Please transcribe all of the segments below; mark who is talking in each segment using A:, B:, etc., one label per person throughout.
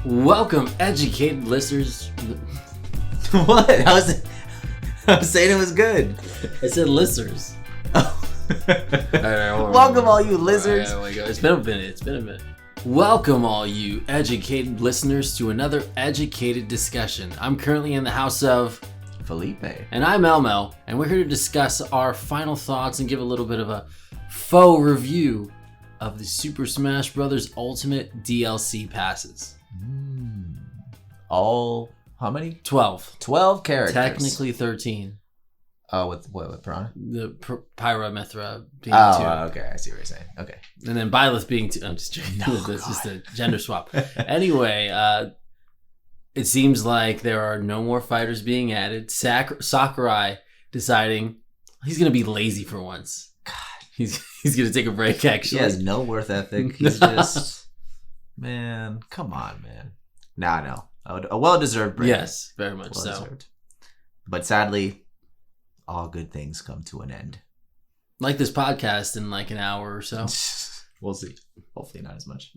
A: Welcome, educated listeners.
B: What? I was saying it was good.
A: I said listeners.
B: Oh.
A: Right,
B: Welcome, all you lizards.
A: Right, it's been a minute. Welcome, all you educated listeners, to another educated discussion. I'm currently in the house of
B: Felipe.
A: And I'm Elmo, and we're here to discuss our final thoughts and give a little bit of a faux review of the Super Smash Bros. Ultimate DLC passes.
B: All, how many?
A: 12.
B: 12 characters.
A: Technically 13.
B: With Piranha?
A: The Pyra Mithra being 2.
B: Okay. I see what you're saying. Okay.
A: And then Byleth being 2. I'm just joking.
B: No,
A: That's just a gender swap. Anyway, it seems like there are no more fighters being added. Sakurai deciding he's going to be lazy for once. God. He's going to take a break, actually.
B: He has no worth ethic. He's just... Man, come on, man. No. A well-deserved break.
A: Yes, very much so.
B: But sadly, all good things come to an end.
A: Like this podcast in like an hour or so.
B: We'll see. Hopefully not as much.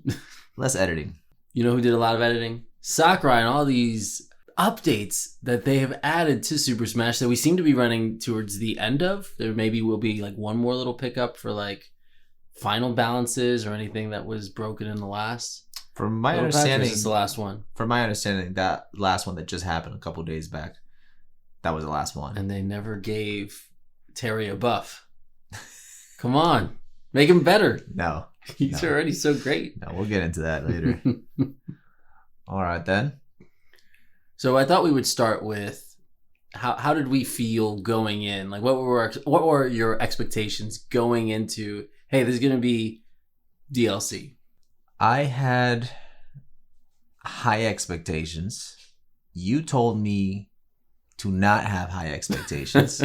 B: Less editing.
A: You know who did a lot of editing? Sakurai, and all these updates that they have added to Super Smash that we seem to be running towards the end of. There maybe will be like one more little pickup for like final balances or anything that was broken in the last.
B: From my understanding,
A: this is the last one.
B: From my understanding, that last one that just happened a couple days back, that was the last one.
A: And they never gave Terry a buff. Come on, make him better.
B: No,
A: he's already so great.
B: No, we'll get into that later. All right then.
A: So I thought we would start with how did we feel going in? Like what were your expectations going into? Hey, there's gonna be DLC.
B: I had high expectations. You told me to not have high expectations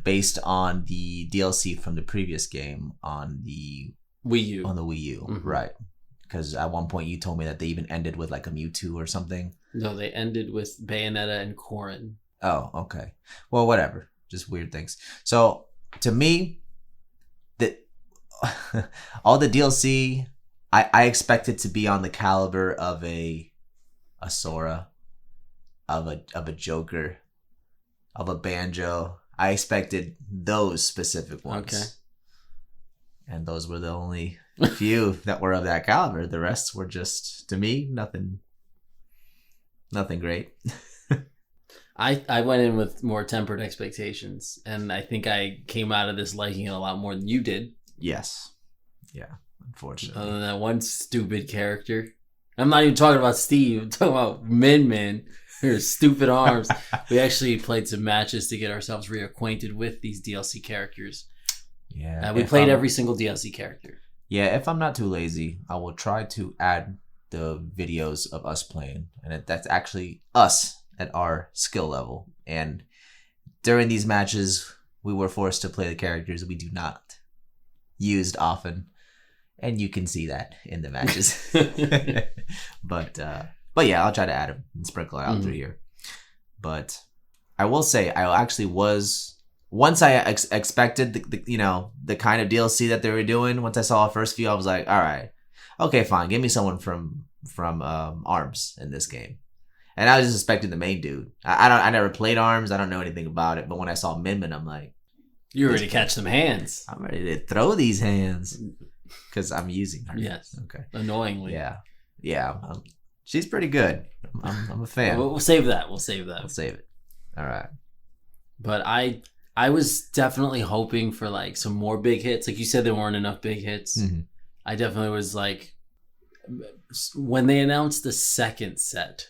B: based on the DLC from the previous game on the
A: Wii U.
B: Mm-hmm. Right. Because at one point you told me that they even ended with like a Mewtwo or something.
A: No, they ended with Bayonetta and Corrin.
B: Oh, okay. Well, whatever. Just weird things. So to me, all the DLC... I expect it to be on the caliber of a Sora, of a Joker, of a Banjo. I expected those specific ones. Okay. And those were the only few that were of that caliber. The rest were just, to me, nothing great.
A: I went in with more tempered expectations, and I think I came out of this liking it a lot more than you did.
B: Yes. Yeah. Unfortunately.
A: Other than that one stupid character. I'm not even talking about Steve. I'm talking about Min. Her stupid arms. We actually played some matches to get ourselves reacquainted with these DLC characters.
B: Yeah.
A: We played every single DLC character.
B: Yeah, if I'm not too lazy, I will try to add the videos of us playing. And that's actually us at our skill level. And during these matches, we were forced to play the characters we do not use often. And you can see that in the matches. But yeah, I'll try to add them and sprinkle it out through here. But I will say, I actually was, once I expected the kind of DLC that they were doing, once I saw the first few, I was like, all right, okay, fine. Give me someone from ARMS in this game. And I was just expecting the main dude. I never played ARMS. I don't know anything about it. But when I saw Min, I'm like,
A: you're ready to catch some hands.
B: I'm ready to throw these hands. Because I'm using her.
A: Yes.
B: Okay.
A: Annoyingly.
B: Yeah. She's pretty good. I'm a fan.
A: We'll save that.
B: We'll save it. All right.
A: But I was definitely hoping for like some more big hits. Like you said, there weren't enough big hits. Mm-hmm. I definitely was like, when they announced the second set,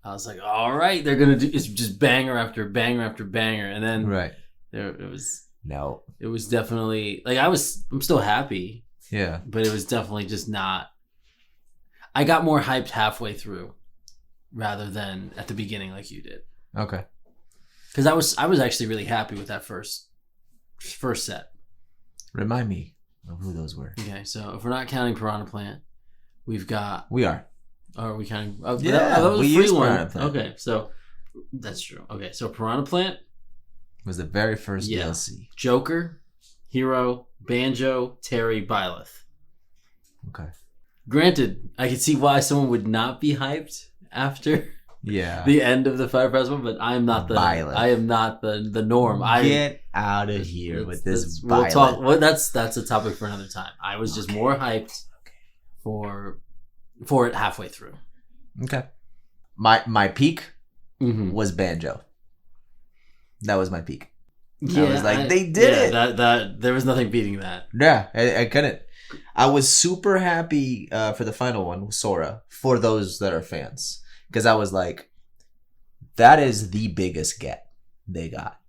A: I was like, all right, they're gonna do it's just banger after banger after banger, and then
B: right
A: there it was.
B: No.
A: It was definitely like I'm still happy.
B: Yeah.
A: But it was definitely just not. I got more hyped halfway through rather than at the beginning like you did.
B: Okay.
A: Because I was actually really happy with that first set.
B: Remind me of who those were.
A: Okay, so if we're not counting Piranha Plant, we've got...
B: We are.
A: Or are we counting...
B: that was
A: we
B: a free one. Piranha Plant.
A: Okay, so that's true. Okay, so Piranha Plant...
B: was the very first DLC.
A: Joker, Hero, Banjo, Terry, Byleth.
B: Okay.
A: Granted, I can see why someone would not be hyped after the end of the Fire Festival, but I am not the
B: Byleth.
A: I am not the norm.
B: Get out of here with this
A: we'll
B: Byleth.
A: talk. Well, that's a topic for another time. I was just more hyped for it halfway through.
B: Okay. My peak
A: Mm-hmm.
B: was Banjo. That was my peak.
A: Yeah,
B: I was like, they did it.
A: That there was nothing beating that.
B: Yeah, I couldn't. I was super happy for the final one with Sora, for those that are fans. Because I was like, that is the biggest get they got.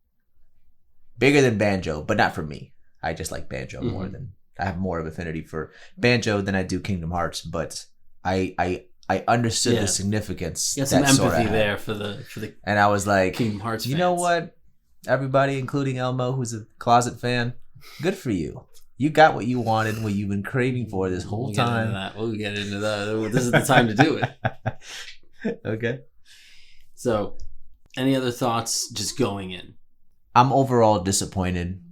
B: Bigger than Banjo, but not for me. I just like Banjo more than... I have more of affinity for Banjo than I do Kingdom Hearts, but I understood the significance.
A: You got some
B: that Sora
A: empathy
B: had.
A: there for the
B: And I was like,
A: Kingdom Hearts
B: you
A: fans.
B: know what? Everybody, including Elmo, who's a closet fan, good for you. You got what you wanted, what you've been craving for this whole time.
A: We'll get into that. This is the time to do it.
B: Okay.
A: So, any other thoughts just going in?
B: I'm overall disappointed,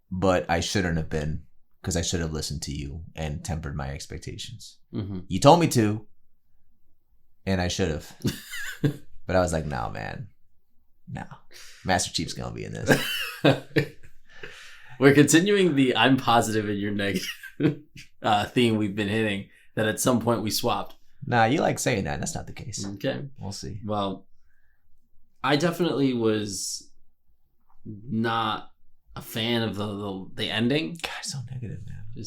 B: but I shouldn't have been, because I should have listened to you and tempered my expectations.
A: Mm-hmm.
B: You told me to, and I should have. But I was like, no, man. No. Master Chief's going to be in this.
A: We're continuing the I'm positive and you're negative theme we've been hitting, that at some point we swapped.
B: Nah, you like saying that. That's not the case.
A: Okay.
B: We'll see.
A: Well, I definitely was not a fan of the ending.
B: God, so negative, man.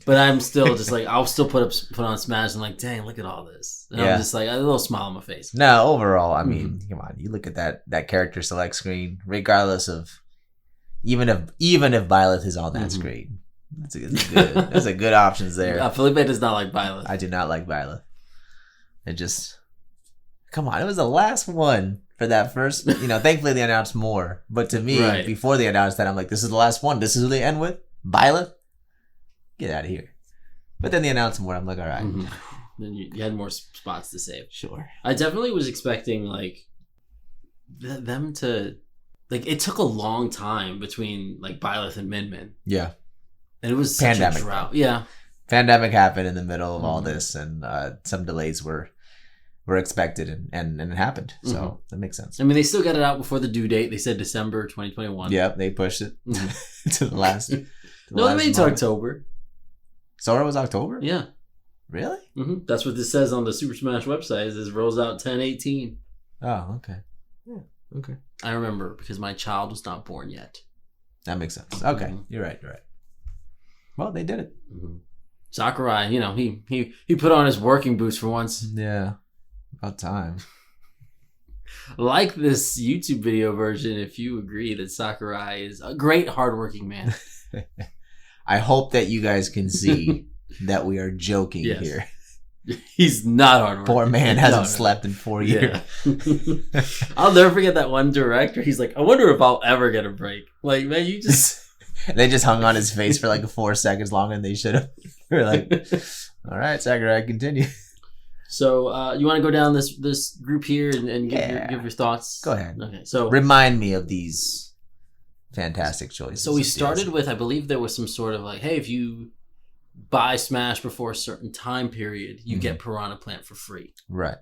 A: But I'm still just like, I'll still put on Smash and like, dang, look at all this. And I'm just like, a little smile on my face.
B: No, overall, I mean, come on. You look at that character select screen, regardless of even if Byleth is on that screen, it's good. There's a good options there.
A: Felipe does not like Byleth.
B: I do not like Byleth. It just, come on. It was the last one for that first. Thankfully they announced more. But to me, before they announced that, I'm like, this is the last one. This is who they end with. Byleth. Get out of here. But then they announced more. I'm like, all right.
A: Mm-hmm. Then you had more spots to save.
B: Sure.
A: I definitely was expecting like them to, like, it took a long time between like Byleth and Min Min.
B: Yeah.
A: And it was such a drought. Yeah.
B: Pandemic happened in the middle of all this, and some delays were expected, and it happened. So that makes sense.
A: I mean, they still got it out before the due date. They said December 2021.
B: Yep, they pushed it to the last.
A: No, they made it to October.
B: Sora was October?
A: Yeah.
B: Really?
A: Mm-hmm. That's what this says on the Super Smash website. Is this rolls out 10/18.
B: Oh, okay. Yeah. Okay.
A: I remember because my child was not born yet.
B: That makes sense. Okay, you're right. Well, they did it.
A: Mm-hmm. Sakurai, he put on his working boots for once.
B: Yeah, about time.
A: Like this YouTube video version, if you agree that Sakurai is a great hardworking man.
B: I hope that you guys can see that we are joking here.
A: He's not hardworking.
B: Poor man hasn't slept in 4 years.
A: Yeah. I'll never forget that one director. He's like, I wonder if I'll ever get a break. Like, man, you just...
B: They just hung on his face for like 4 seconds longer than they should have. We're like, all right, Sakurai, continue.
A: So you want to go down this group here and give your thoughts?
B: Go ahead.
A: Okay, so...
B: Remind me of these fantastic choices.
A: So we started with, I believe there was some sort of like, hey, if you buy Smash before a certain time period, you get Piranha Plant for free.
B: Right.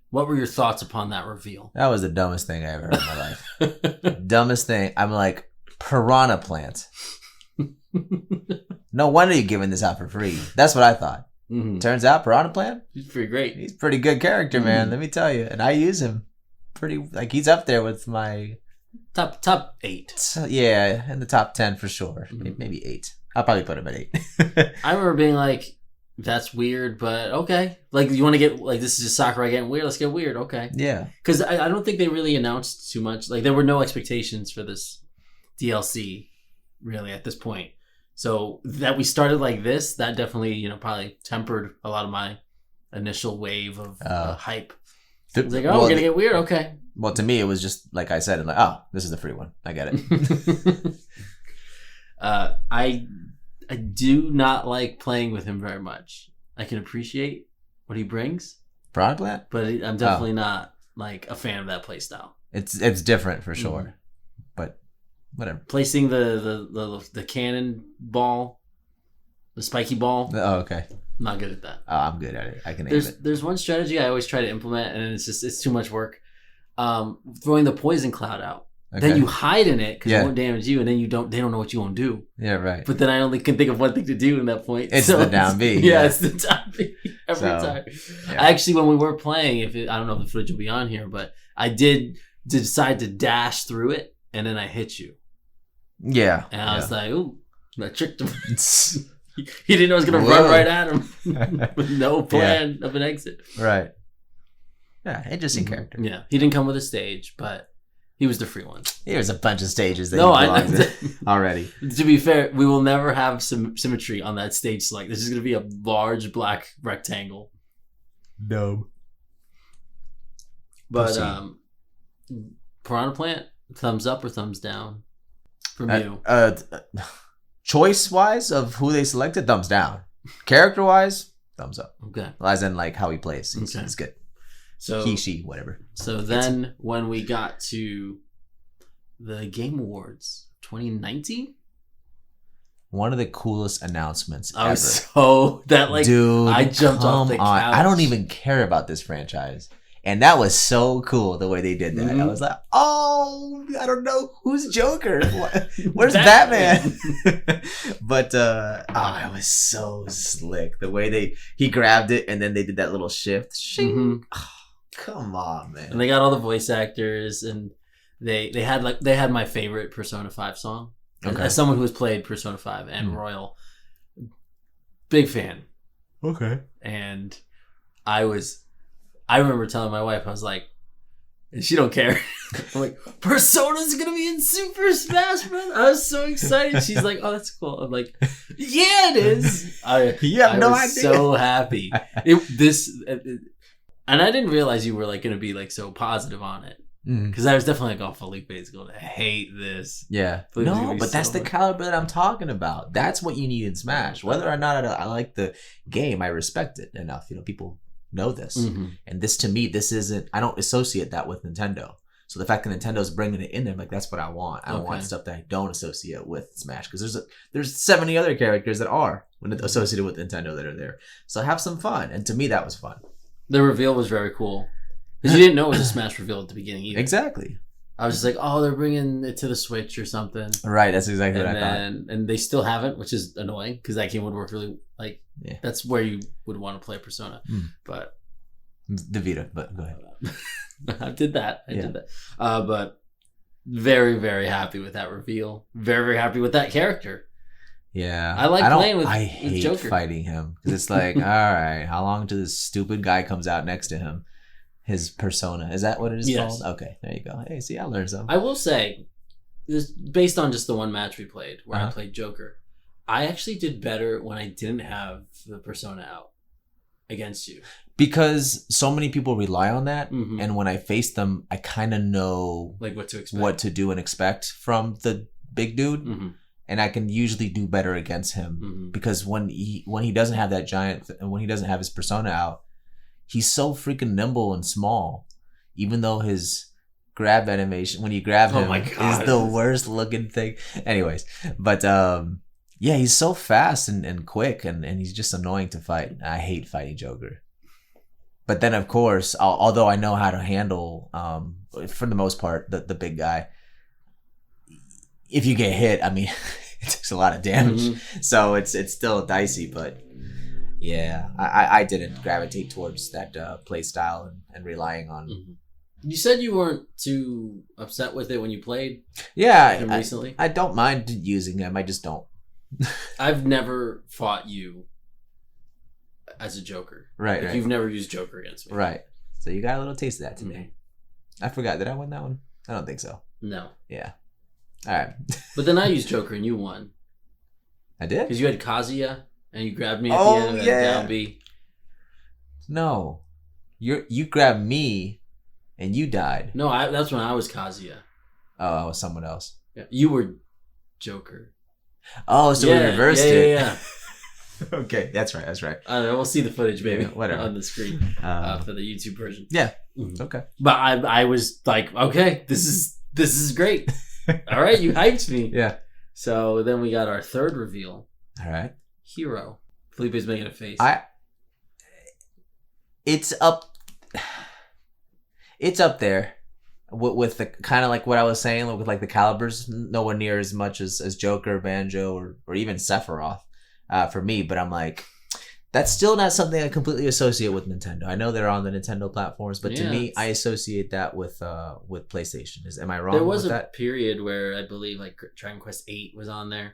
B: What
A: were your thoughts upon that reveal?
B: That was the dumbest thing I ever heard in my life. Dumbest thing. I'm like, Piranha Plant. No wonder you're giving this out for free. That's what I thought. Mm-hmm. Turns out Piranha Plant,
A: he's pretty great.
B: He's a pretty good character, man. Let me tell you. And I use him pretty, like, he's up there with my
A: top 8.
B: So, yeah, in the top 10 for sure. Maybe 8. I'll probably put him at 8.
A: I remember being like, that's weird, but okay. Like, you want to get, like, this is just Sakurai getting weird. Let's get weird. Okay.
B: Yeah.
A: Because I don't think they really announced too much. Like, there were no expectations for this DLC, really, at this point. So that we started like this, that definitely, probably tempered a lot of my initial wave of hype. I was like, we're going to get weird? Okay.
B: Well, to me, it was just, like I said, I'm like, oh, this is the free one. I get it.
A: I do not like playing with him very much. I can appreciate what he brings.
B: Piranha Plant?
A: But I'm definitely not, like, a fan of that playstyle.
B: It's different for sure. But whatever.
A: Placing the cannon ball The spiky ball.
B: Oh, okay.
A: I'm not good at that.
B: Oh, I'm good at it. I can aim it.
A: There's one strategy I always try to implement, and it's too much work. Throwing the poison cloud out.
B: Okay.
A: Then you hide in it because it won't damage you, and then they don't know what you want to do.
B: Yeah, right.
A: But then I only can think of one thing to do in that point.
B: It's the down B.
A: Yeah, it's the down B every time.
B: Yeah.
A: Actually, when we were playing, I don't know if the footage will be on here, but I did decide to dash through it, and then I hit you.
B: Yeah.
A: And I was like, ooh, I tricked him. He didn't know I was going to run right at him with no plan of an exit.
B: Right. Yeah, interesting character.
A: Yeah, he didn't come with a stage, but he was the free one.
B: Here's a bunch of stages that already.
A: To be fair, we will never have symmetry on that stage select. This is going to be a large black rectangle.
B: No.
A: But Piranha Plant, thumbs up or thumbs down from you?
B: Choice wise of who they selected, thumbs down. Character wise, thumbs up.
A: Okay.
B: As in like how he plays, he's good.
A: So
B: he, she, whatever.
A: So then when we got to the Game Awards 2019,
B: one of the coolest announcements ever.
A: Dude, I jumped off the couch.
B: I don't even care about this franchise. And that was so cool the way they did that. I was like, oh, I don't know who's Joker. Where's Batman? But it was so slick the way he grabbed it and then they did that little shift. Oh, come on, man.
A: And they got all the voice actors, and they had my favorite Persona 5 song. Okay. As someone who has played Persona 5 and Royal, big fan.
B: Okay.
A: And I remember telling my wife, I was like, and she don't care. I'm like, Persona's gonna be in Super Smash Bros. I was so excited. She's like, oh, that's cool. I'm like, yeah, it is.
B: You have no idea.
A: So happy. And I didn't realize you were like gonna be like so positive on it. Because I was definitely like, oh, Felipe is going to hate this.
B: Yeah. No, but that's the caliber that I'm talking about. That's what you need in Smash. Whether or not I like the game, I respect it enough. People know this. And this, to me, this isn't, I don't associate that with Nintendo. So the fact that Nintendo's bringing it in there, like, that's what I want. I don't want stuff that I don't associate with Smash. Because there's 70 other characters that are associated with Nintendo that are there. So have some fun. And to me, that was fun.
A: The reveal was very cool. Because you didn't know it was a Smash reveal at the beginning either.
B: Exactly.
A: I was just like, oh, they're bringing it to the Switch or something.
B: Right, that's exactly what I thought.
A: And they still haven't, which is annoying because that game would work really, that's where you would want to play Persona. But
B: the Vita, but go ahead.
A: I did that. But very, very happy with that reveal. Very, very happy with that character.
B: Yeah.
A: I playing with
B: I hate
A: Joker.
B: fighting him. Because it's like, all right, how long till this stupid guy comes out next to him? His persona. Is that what it is called? Okay, there you go. Hey, see, I learned something.
A: I will say, this based on just the one match we played, where I played Joker, I actually did better when I didn't have the persona out against you. Because
B: so many people rely on that, and when I face them, I kind of know
A: like what to expect,
B: what to do and expect from the big dude, and I can usually do better against him because when he doesn't have that giant, when he doesn't have his persona out, he's so freaking nimble and small, even though his grab animation, when you grab him, is the worst looking thing. Anyways, but yeah, he's so fast and quick, and he's just annoying to fight. I hate fighting Joker. But then, of course, although I know how to handle, for the most part, the big guy, if you get hit, I mean, it takes a lot of damage. So it's still dicey, but... Yeah, I didn't gravitate towards that play style and relying on.
A: You said you weren't too upset with it when you played.
B: Yeah,
A: recently.
B: I don't mind using them. I just don't.
A: I've never fought you as a Joker.
B: Right.
A: You've never used Joker against me.
B: Right. So you got a little taste of that today. I forgot. Did I win that one? I don't think so.
A: No.
B: Yeah. All right.
A: But then I used Joker and you won.
B: I did?
A: Because you had Kazuya. And you grabbed me at the end of that down B.
B: No. You grabbed me and you died.
A: No, that's when I was Kazuya.
B: Oh, I was someone else.
A: Yeah, you were Joker.
B: Oh, so we reversed it.
A: Yeah.
B: Okay, that's right.
A: We'll see the footage, baby,
B: whatever,
A: on the screen for the YouTube version.
B: Yeah. Okay.
A: But I was like, okay, this is great. All right, you hyped me.
B: Yeah.
A: So then we got our third reveal.
B: All right.
A: hero. Felipe's making a face.
B: It's up there with the kind of like what I was saying with like the calibers, nowhere near as much as Joker, Banjo, or even Sephiroth for me. But I'm like, that's still not something I completely associate with Nintendo. I know they're on the Nintendo platforms, but to me, I associate that with PlayStation. Am I wrong?
A: There was
B: with
A: a
B: that?
A: period where I believe like Dragon Quest VIII was on there,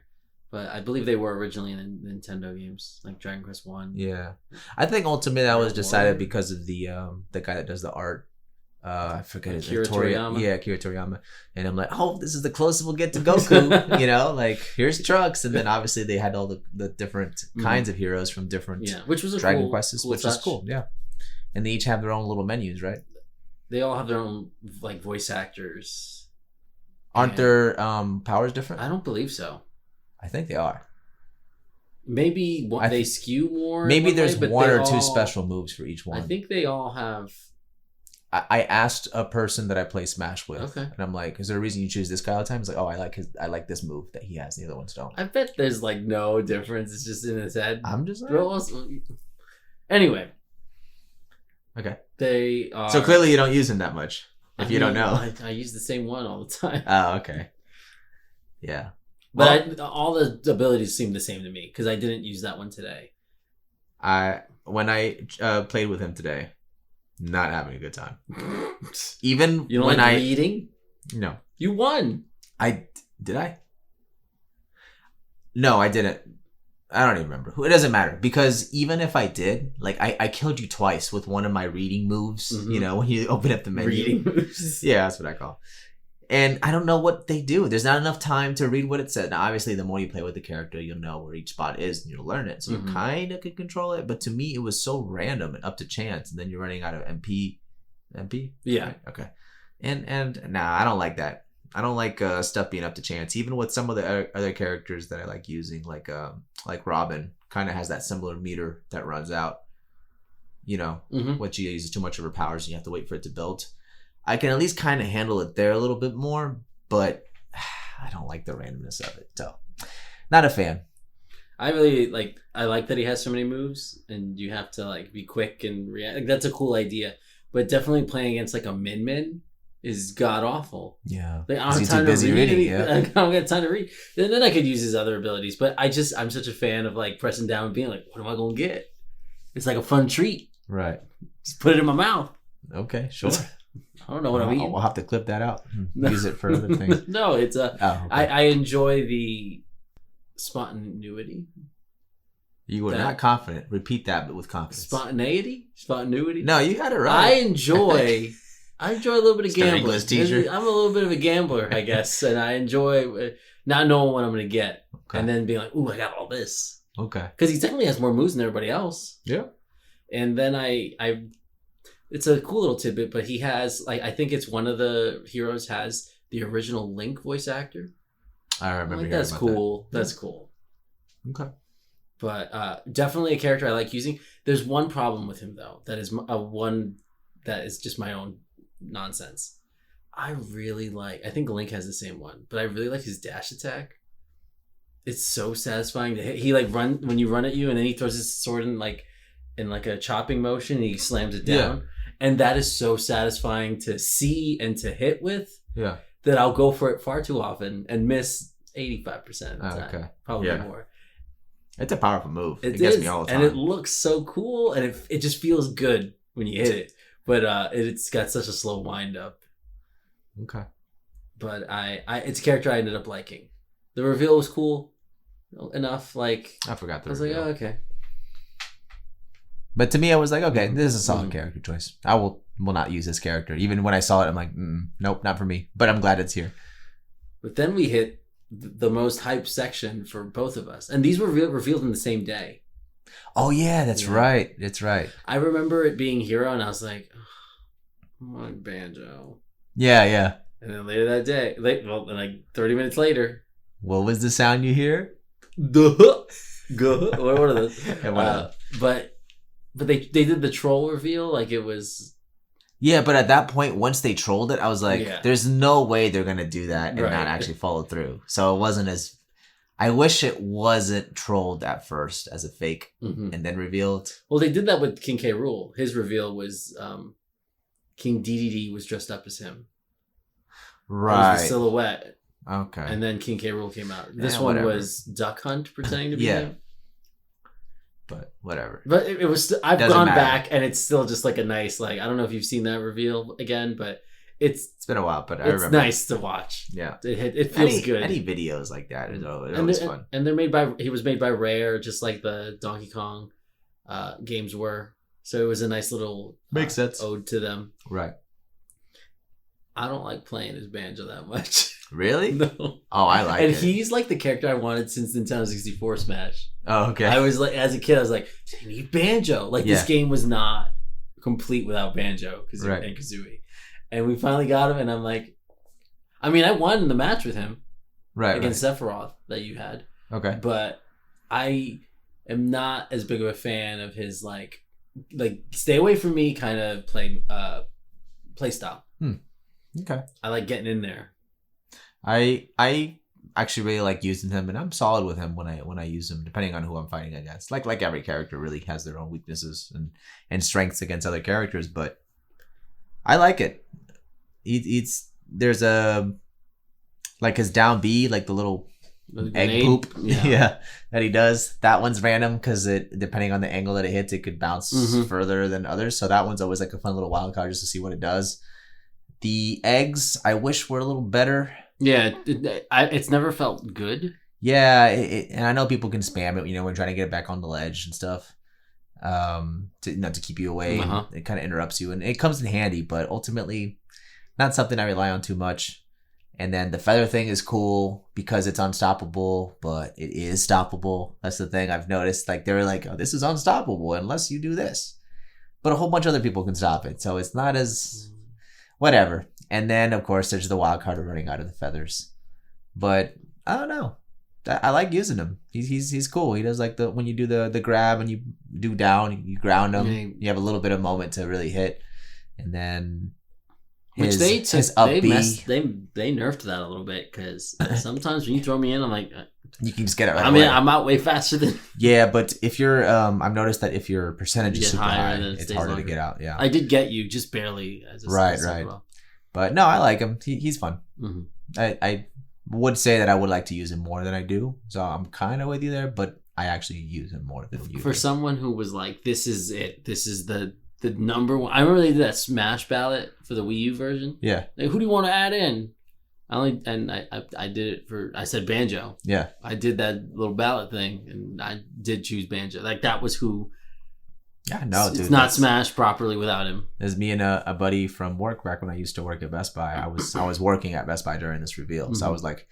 A: but I believe they were originally in Nintendo games, like Dragon Quest 1.
B: Yeah, I think ultimately that was decided because of the guy that does the art. I forget his name.
A: Akira Toriyama.
B: Yeah, Akira Toriyama. And I'm like, oh, this is the closest we'll get to Goku. You know, like here's Trunks, and then obviously they had all the different kinds of heroes from different
A: which was a
B: Dragon Quests,
A: cool
B: which
A: touch.
B: is cool. Yeah, and they each have their own little menus, right?
A: They all have their own like voice actors.
B: Aren't their powers different?
A: I don't believe so.
B: I think they are.
A: Maybe they skew more.
B: Maybe there's one or two special moves for each one.
A: I think they all have.
B: I asked a person that I play Smash with,
A: and
B: I'm like, "Is there a reason you choose this guy all the time?" He's like, "Oh, I like this move that he has. The other ones don't."
A: I bet there's like no difference. It's just in his head.
B: I'm just like...
A: Anyway.
B: Okay.
A: They are...
B: So clearly you don't use him that much. If you don't know,
A: I use the same one all the time.
B: Oh, okay. Yeah.
A: But all the abilities seem the same to me because I didn't use that one today.
B: When I played with him today. Not having a good time. Even
A: you don't
B: when
A: like reading?
B: No.
A: You won.
B: Did I? No, I didn't. I don't even remember. It doesn't matter because even if I did, like I killed you twice with one of my reading moves. Mm-hmm. You know, when you open up the menu.
A: Reading moves.
B: Yeah, that's what I call. And I don't know what they do. There's not enough time to read what it says. Now, obviously, the more you play with the character, you'll know where each spot is and you'll learn it. So you kind of can control it. But to me, it was so random and up to chance. And then you're running out of MP. MP?
A: Yeah.
B: Right, okay. And I don't like that. I don't like stuff being up to chance. Even with some of the other characters that I like using, like Robin, kind of has that similar meter that runs out. You know, when she uses too much of her powers and you have to wait for it to build. I can at least kind of handle it there a little bit more, but I don't like the randomness of it. So, not a fan.
A: I really like that he has so many moves and you have to like be quick and react. Like, that's a cool idea, but definitely playing against like a Min is god awful.
B: Yeah,
A: like, I don't have time to read. Reading, yeah. I don't get time to read. And then I could use his other abilities, but I'm such a fan of like pressing down and being like, what am I gonna get? It's like a fun treat.
B: Right.
A: Just put it in my mouth.
B: Okay, sure.
A: I don't know what I'm eating.
B: We'll have to clip that out and use it for other things.
A: No, it's okay. I enjoy the spontaneity.
B: You were not confident. Repeat that, but with confidence.
A: Spontaneity.
B: No, you had it right.
A: I enjoy a little bit of gambling.
B: English teacher.
A: I'm a little bit of a gambler, I guess, and I enjoy not knowing what I'm going to get, and then being like, "Ooh, I got all this."
B: Okay.
A: Because he technically has more moves than everybody else.
B: Yeah.
A: And then it's a cool little tidbit, but he has, like, I think it's one of the heroes has the original Link voice actor.
B: I remember.
A: That's cool. That's cool.
B: Okay.
A: But definitely a character I like using. There's one problem with him though. That is one that is just my own nonsense. I think Link has the same one, but I really like his dash attack. It's so satisfying to hit. He like when you run at you, and then he throws his sword in a chopping motion. And he slams it down. Yeah. And that is so satisfying to see and to hit with.
B: Yeah.
A: That I'll go for it far too often and miss 85% of the time. Okay. Probably more.
B: It's a powerful move. It gets me all the time.
A: And it looks so cool, and it just feels good when you hit it. But it's got such a slow wind up.
B: Okay.
A: But it's a character I ended up liking. The reveal was cool enough. Like
B: I forgot the
A: reveal. I was like, oh, okay.
B: But to me, I was like, okay, this is a solid character choice. I will not use this character. Even when I saw it, I'm like, nope, not for me. But I'm glad it's here.
A: But then we hit the most hyped section for both of us. And these were revealed in the same day.
B: Oh, yeah, that's right. That's right.
A: I remember it being Hero, and I was like, oh, I want Banjo.
B: Yeah, yeah.
A: And then later that day, like 30 minutes later.
B: What was the sound you hear?
A: What are those? But they did the troll reveal like it was.
B: Yeah, but at that point, once they trolled it, I was like, there's no way they're going to do that and not actually follow through. So it wasn't as... I wish it wasn't trolled at first as a fake
A: Mm-hmm.
B: and then revealed.
A: Well, they did that with King K. Rool. His reveal was King DDD was dressed up as him.
B: Right.
A: It was the silhouette.
B: Okay.
A: And then King K. Rool came out. This
B: Yeah,
A: one
B: whatever.
A: was Duck Hunt pretending to be
B: Yeah.
A: him.
B: But whatever.
A: But it was. I've
B: Doesn't
A: gone
B: matter.
A: back, and it's still just like a nice. Like I don't know if you've seen that reveal again, but it's
B: been a while, but I
A: it's
B: remember.
A: nice to watch.
B: Yeah.
A: It feels good.
B: Any videos like that is
A: and
B: always
A: they're,
B: fun.
A: and they're made by. He was made by Rare, just like the Donkey Kong games were. So it was a nice little
B: Makes sense.
A: ode to them.
B: Right.
A: I don't like playing as Banjo that much.
B: Really?
A: No.
B: Oh, I like
A: and
B: it.
A: he's like the character I wanted since Nintendo 64 Smash.
B: Oh, okay.
A: I was like, as a kid, I was like, they need Banjo. Like this
B: Yeah.
A: game was not complete without Banjo
B: Right.
A: and Kazooie. And we finally got him, and I'm like, I mean, I won the match with him
B: right.
A: against Sephiroth that you had,
B: Okay.
A: but I am not as big of a fan of his like stay away from me kind of play style.
B: Okay.
A: I like getting in there.
B: I actually really like using him, and I'm solid with him when I use him, depending on who I'm fighting against. Like every character really has their own weaknesses and strengths against other characters, but I like it. There's a like his down B, like the little
A: The
B: egg
A: grenade,
B: poop,
A: yeah.
B: that he does. That one's random because it depending on the angle that it hits, it could bounce
A: Mhm.
B: further than others. So that one's always like a fun little wild card just to see what it does. The eggs, I wish were a little better.
A: Yeah, it's never felt good.
B: Yeah, and I know people can spam it, when trying to get it back on the ledge and stuff, to keep you away.
A: Uh-huh.
B: And it kind of interrupts you, and it comes in handy, but ultimately, not something I rely on too much. And then the feather thing is cool because it's unstoppable, but it is stoppable. That's the thing I've noticed. Like they're like, oh, this is unstoppable unless you do this, but a whole bunch of other people can stop it, so it's not as whatever. And then of course there's the wild card of running out of the feathers, but I don't know. I like using him. He's cool. He does like when you do the grab and you do down, you ground him.
A: Yeah.
B: You have a little bit of moment to really hit, and then
A: Which
B: his up B,
A: they nerfed that a little bit because sometimes when you throw me in, I'm like,
B: you can just get it right
A: I mean,
B: away.
A: I'm out way faster than
B: Yeah, but if you're, I've noticed that if your percentage
A: You
B: is
A: get
B: super
A: higher,
B: high,
A: then it
B: it's
A: stays
B: harder
A: longer.
B: to get out. Yeah,
A: I did get you just barely. As a
B: Right. But no, I like him. He's fun.
A: Mm-hmm.
B: I would say that I would like to use him more than I do, so I'm kind of with you there. But I actually use him more than you.
A: For
B: do.
A: someone who was like, this is it. This is the number one. I remember they did that Smash ballot for the Wii U version.
B: Yeah,
A: Like, who do you want to add in? I did it for. I said Banjo.
B: yeah,
A: I did that little ballot thing, and I did choose Banjo. Like that was who.
B: yeah. No,
A: It's
B: dude,
A: not
B: that's-
A: smashed properly without him.
B: There's me and a buddy from work back when I used to work at Best Buy. I was working at Best Buy during this reveal, so I was like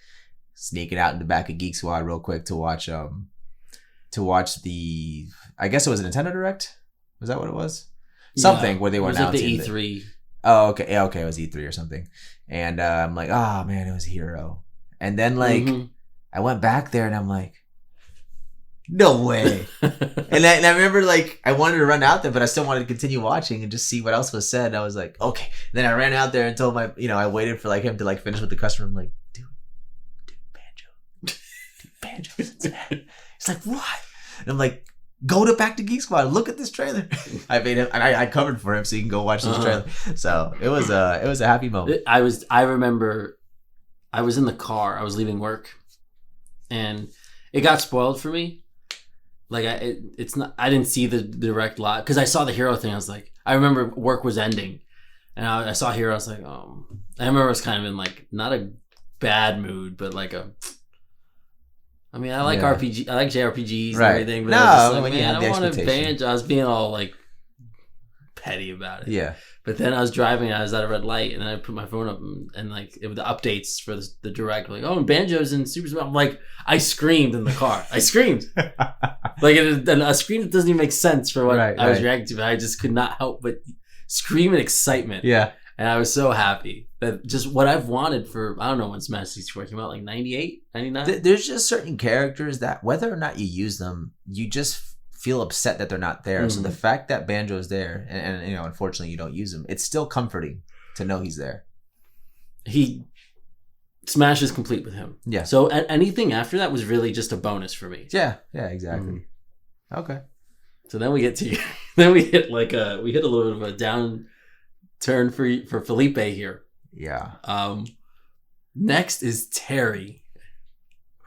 B: sneaking out in the back of Geek Squad real quick to watch the, I guess it was a Nintendo Direct. Was that what it was? Something where they were
A: It was like
B: announcing
A: the E3.
B: Oh, okay. Yeah, okay. It was E3 or something. And I'm like, oh, man, it was Hero. And then, like,
A: Mhm.
B: I went back there and I'm like, no way. and I remember, like, I wanted to run out there, but I still wanted to continue watching and just see what else was said. And I was like, okay. And then I ran out there and told I waited for, like, him to, like, finish with the customer. I'm like, dude, Banjo. He's like, what? And I'm like, go back to Geek Squad. Look at this trailer. I made him, and I covered for him so you can go watch this trailer. So it was a happy moment.
A: I remember I was in the car. I was leaving work, and it got spoiled for me. Like it's not. I didn't see the direct live because I saw the Hero thing. I was like, I remember work was ending, and I saw Hero. I was like, oh. I remember I was kind of in like not a bad mood, but like a. I mean, I like
B: Yeah.
A: RPG. I like JRPGs and
B: Right.
A: everything, but
B: No,
A: I was just like,
B: when you
A: man,
B: have the
A: I want a
B: expectation.
A: Banjo. I was being all like petty about it.
B: Yeah.
A: But then I was driving, and I was at a red light, and then I put my phone up, and like it was the updates for the direct, like, oh, and Banjo's in Super Smash. I'm like, I screamed in the car. I screamed like a scream that doesn't even make sense for what
B: Right,
A: I was
B: right.
A: reacting to. But I just could not help but scream in excitement.
B: Yeah.
A: And I was so happy that just what I've wanted for, I don't know when Smash 64 came out, like 98, 99?
B: There's just certain characters that whether or not you use them, you just feel upset that they're not there. So
A: Mhm.
B: the fact that Banjo's there, and unfortunately you don't use him, it's still comforting to know he's there.
A: He Smash is complete with him.
B: Yeah.
A: So anything after that was really just a bonus for me.
B: Yeah, exactly. Okay.
A: So then we get to then we hit a little bit of a down turn for Felipe here.
B: Yeah.
A: Next is Terry,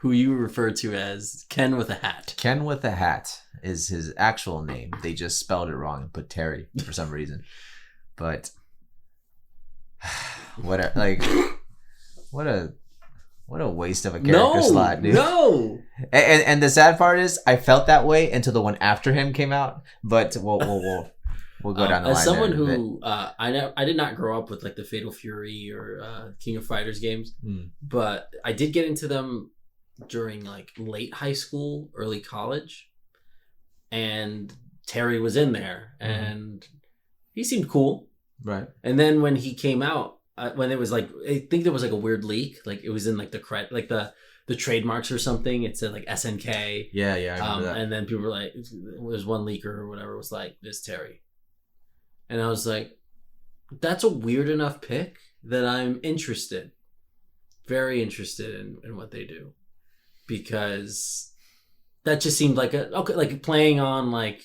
A: who you refer to as Ken with a hat.
B: Ken with a hat is his actual name. They just spelled it wrong and put Terry for some reason. But what a waste of a character slot, dude.
A: No.
B: And the sad part is, I felt that way until the one after him came out. But we'll go down the line.
A: As someone who I did not grow up with like the Fatal Fury or King of Fighters games, but I did get into them during like late high school, early college, and Terry was in there, and he seemed cool.
B: Right.
A: And then when he came out, when it was like, I think there was like a weird leak, like it was in like the trademarks or something. It said like SNK.
B: Yeah, I remember that.
A: And then people were like, there's one leaker or whatever was like, this Terry. And I was like, that's a weird enough pick that I'm interested. Very interested in what they do. Because that just seemed like like playing on like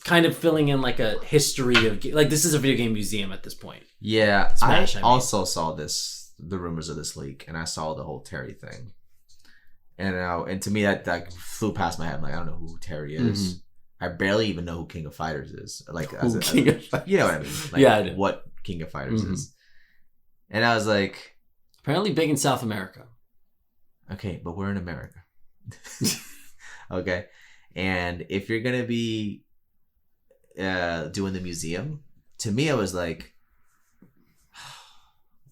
A: kind of filling in like a history of like this is a video game museum at this point.
B: Yeah,
A: Smash,
B: I also saw the rumors of this leak, and I saw the whole Terry thing, and to me that flew past my head. I'm like, I don't know who Terry is. I barely even know who King of Fighters is. Like, King of Fighters. You know what I mean? Like,
A: yeah, I do.
B: What King of Fighters is. And I was like,
A: apparently big in South America.
B: Okay, but we're in America. Okay, and if you're gonna be doing the museum, to me I was like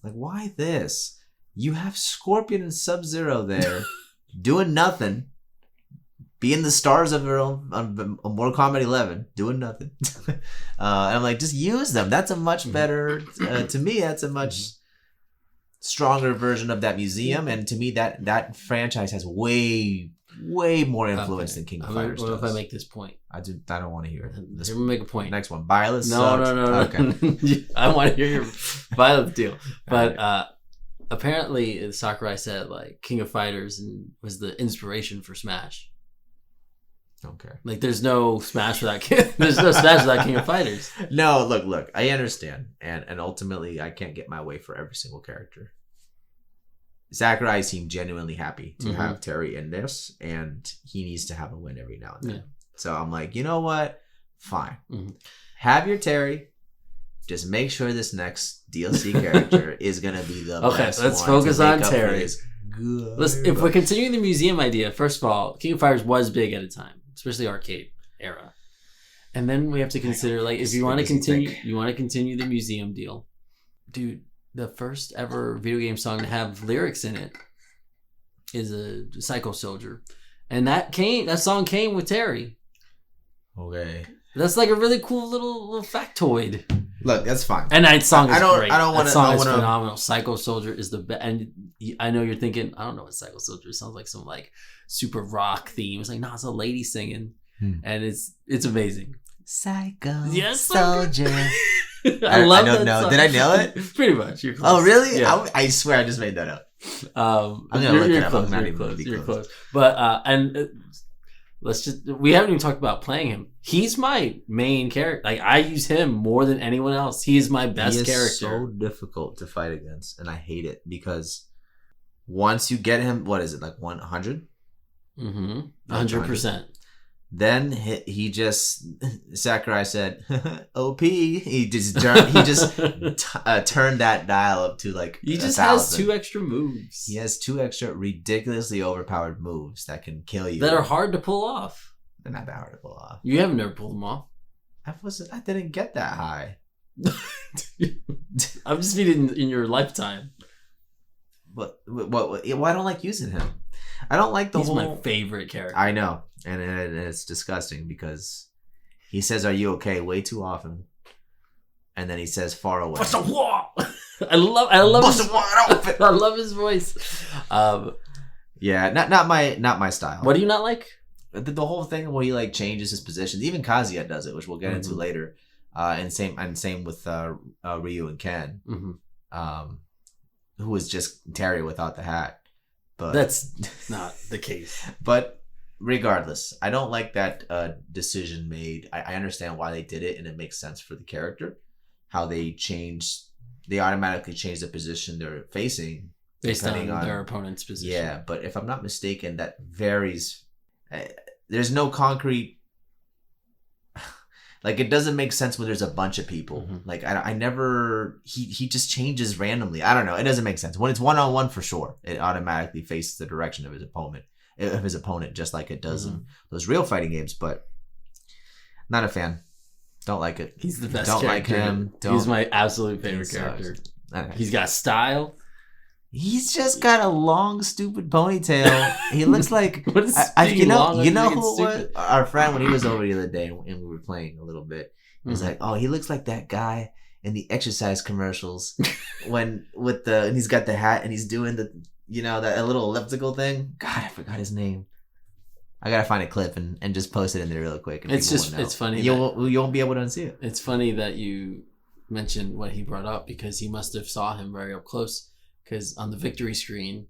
B: why this? You have Scorpion and Sub-Zero there doing nothing, being the stars of their own on Mortal Kombat 11, doing nothing. And I'm like, just use them. That's a much better to me, that's a much stronger version of that museum, and to me that franchise has way more influence than King of Fighters.
A: What if I make this point?
B: I don't want to hear it.
A: Let me make a point.
B: Next one, Violet.
A: No. Okay. I want to hear your Violet deal. But
B: right.
A: Apparently Sakurai said like King of Fighters was the inspiration for Smash.
B: Okay.
A: Like there's no Smash without there's no Smash without King of Fighters.
B: No, look. I understand, and ultimately I can't get my way for every single character. Sakurai seemed genuinely happy to have Terry in this, and he needs to have a win every now and then. Yeah. So I'm like, you know what? Fine. Have your Terry. Just make sure this next DLC character is going to be the best.
A: Okay, let's focus on Terry. Listen, if we're continuing the museum idea, first of all, King of Fighters was big at a time, especially arcade era. And then we have to consider, like, if you want to continue the museum deal, dude. The first ever video game song to have lyrics in it is a Psycho Soldier, and that song came with Terry.
B: Okay,
A: that's like a really cool little factoid.
B: Look, that's fine.
A: And that song is great.
B: That
A: song is phenomenal. Psycho Soldier is the best. And I know you're thinking, I don't know what Psycho Soldier sounds like. Some like super rock theme. It's like, no, it's a lady singing, and it's amazing.
B: Psycho
A: yes,
B: Soldier.
A: I love that song.
B: Did I nail it?
A: Pretty much. You're close.
B: Oh, really?
A: Yeah.
B: I swear I just made that up.
A: I'm
B: gonna look it up.
A: Close, I'm not even you're close. But we haven't even talked about playing him. He's my main character. Like I use him more than anyone else. He is my best character.
B: So difficult to fight against, and I hate it because once you get him, what is it, like 100?
A: 100%.
B: Then he just Sakurai said OP. He just turned that dial up to like
A: he just has 2 extra moves.
B: He has 2 extra ridiculously overpowered moves that can kill you.
A: That are hard to pull off.
B: They're not that hard to pull off.
A: You haven't never pulled them off.
B: I didn't get that high.
A: I'm just meaning in your lifetime.
B: But why don't I like using him? I don't like
A: He's my favorite character.
B: I know. And it's disgusting because he says, "Are you okay?" way too often, and then he says, "Far away."
A: Bust a wall. I love his voice.
B: Yeah, not my style.
A: What do you not like?
B: The whole thing where he like changes his positions. Even Kazuya does it, which we'll get into later. And same with Ryu and Ken. who was just Terry without the hat. But
A: that's not the case.
B: But regardless, I don't like that decision made. I understand why they did it, and it makes sense for the character. How they automatically change the position they're facing
A: based on their opponent's position.
B: Yeah, but if I'm not mistaken, that varies. There's no concrete. Like, it doesn't make sense when there's a bunch of people. Mm-hmm. Like, I never... He just changes randomly. I don't know. It doesn't make sense. When it's one-on-one, for sure, it automatically faces the direction of his opponent, just like it does in those real fighting games. But not a fan. Don't like it.
A: He's the best
B: Don't
A: character.
B: Like him.
A: He's my absolute favorite character. He's got style.
B: He's just got a long, stupid ponytail. He looks like
A: what is
B: you know who it was? Our friend, when he was over the other day and we were playing a little bit, he was like, "Oh, he looks like that guy in the exercise commercials and he's got the hat and he's doing that little elliptical thing. God, I forgot his name. I gotta find a clip and just post it in there real quick. And
A: it's funny.
B: You won't be able to unsee it.
A: It's funny that you mentioned what he brought up, because he must have saw him very up close. Because on the victory screen,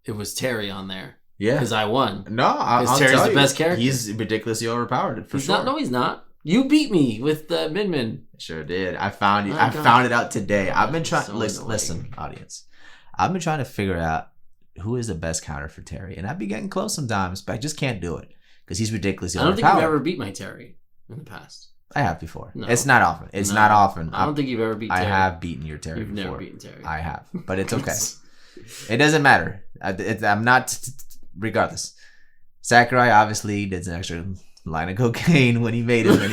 A: it was Terry on there. Yeah. Because I won.
B: No, I'll
A: Terry's
B: tell
A: the
B: you,
A: best character.
B: He's ridiculously overpowered for sure.
A: No, he's not. You beat me with Min Min.
B: Sure did. I found you. I found it out today. I've been trying. Listen, audience. I've been trying to figure out who is the best counter for Terry, and I'd be getting close sometimes, but I just can't do it because he's ridiculously overpowered.
A: I don't think you've ever beat my Terry in the past.
B: I have before. No. It's not often. Not often.
A: I don't think you've ever beat Terry.
B: I have beaten your Terry before.
A: You've never beaten Terry.
B: I have, but it's okay. It doesn't matter. I'm not. Regardless, Sakurai obviously did an extra line of cocaine when he made him. And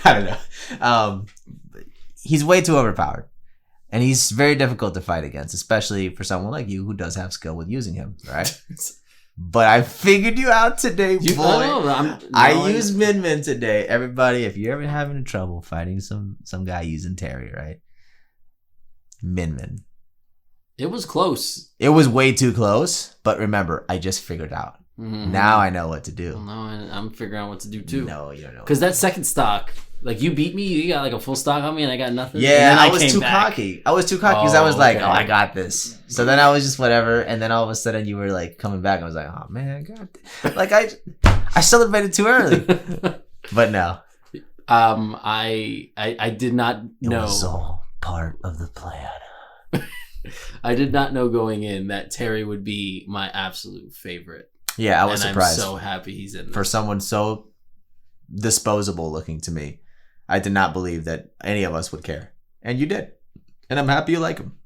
B: I don't know. He's way too overpowered, and he's very difficult to fight against, especially for someone like you who does have skill with using him, right? But I figured you out today, boy. I used Min Min today. Everybody, if you're ever having trouble fighting some guy using Terry, right? Min Min.
A: It was close.
B: It was way too close, but remember, I just figured out. Mm-hmm. Now I know what to do.
A: Well, now I'm figuring out what to do too.
B: No, you don't know.
A: Because that second stock, like, you beat me, you got like a full stock on me, and I got nothing.
B: Yeah, I was too cocky. I was too cocky because I was like, "Oh, I got this." So then I was just whatever, and then all of a sudden you were like coming back. I was like, "Oh man, God!" Like I celebrated too early, but no.
A: I did not know.
B: It was all part of the plan.
A: I did not know going in that Terry would be my absolute favorite.
B: Yeah, I was surprised.
A: I'm so happy he's in there.
B: For someone so disposable looking to me, I did not believe that any of us would care. And you did. And I'm happy you like him.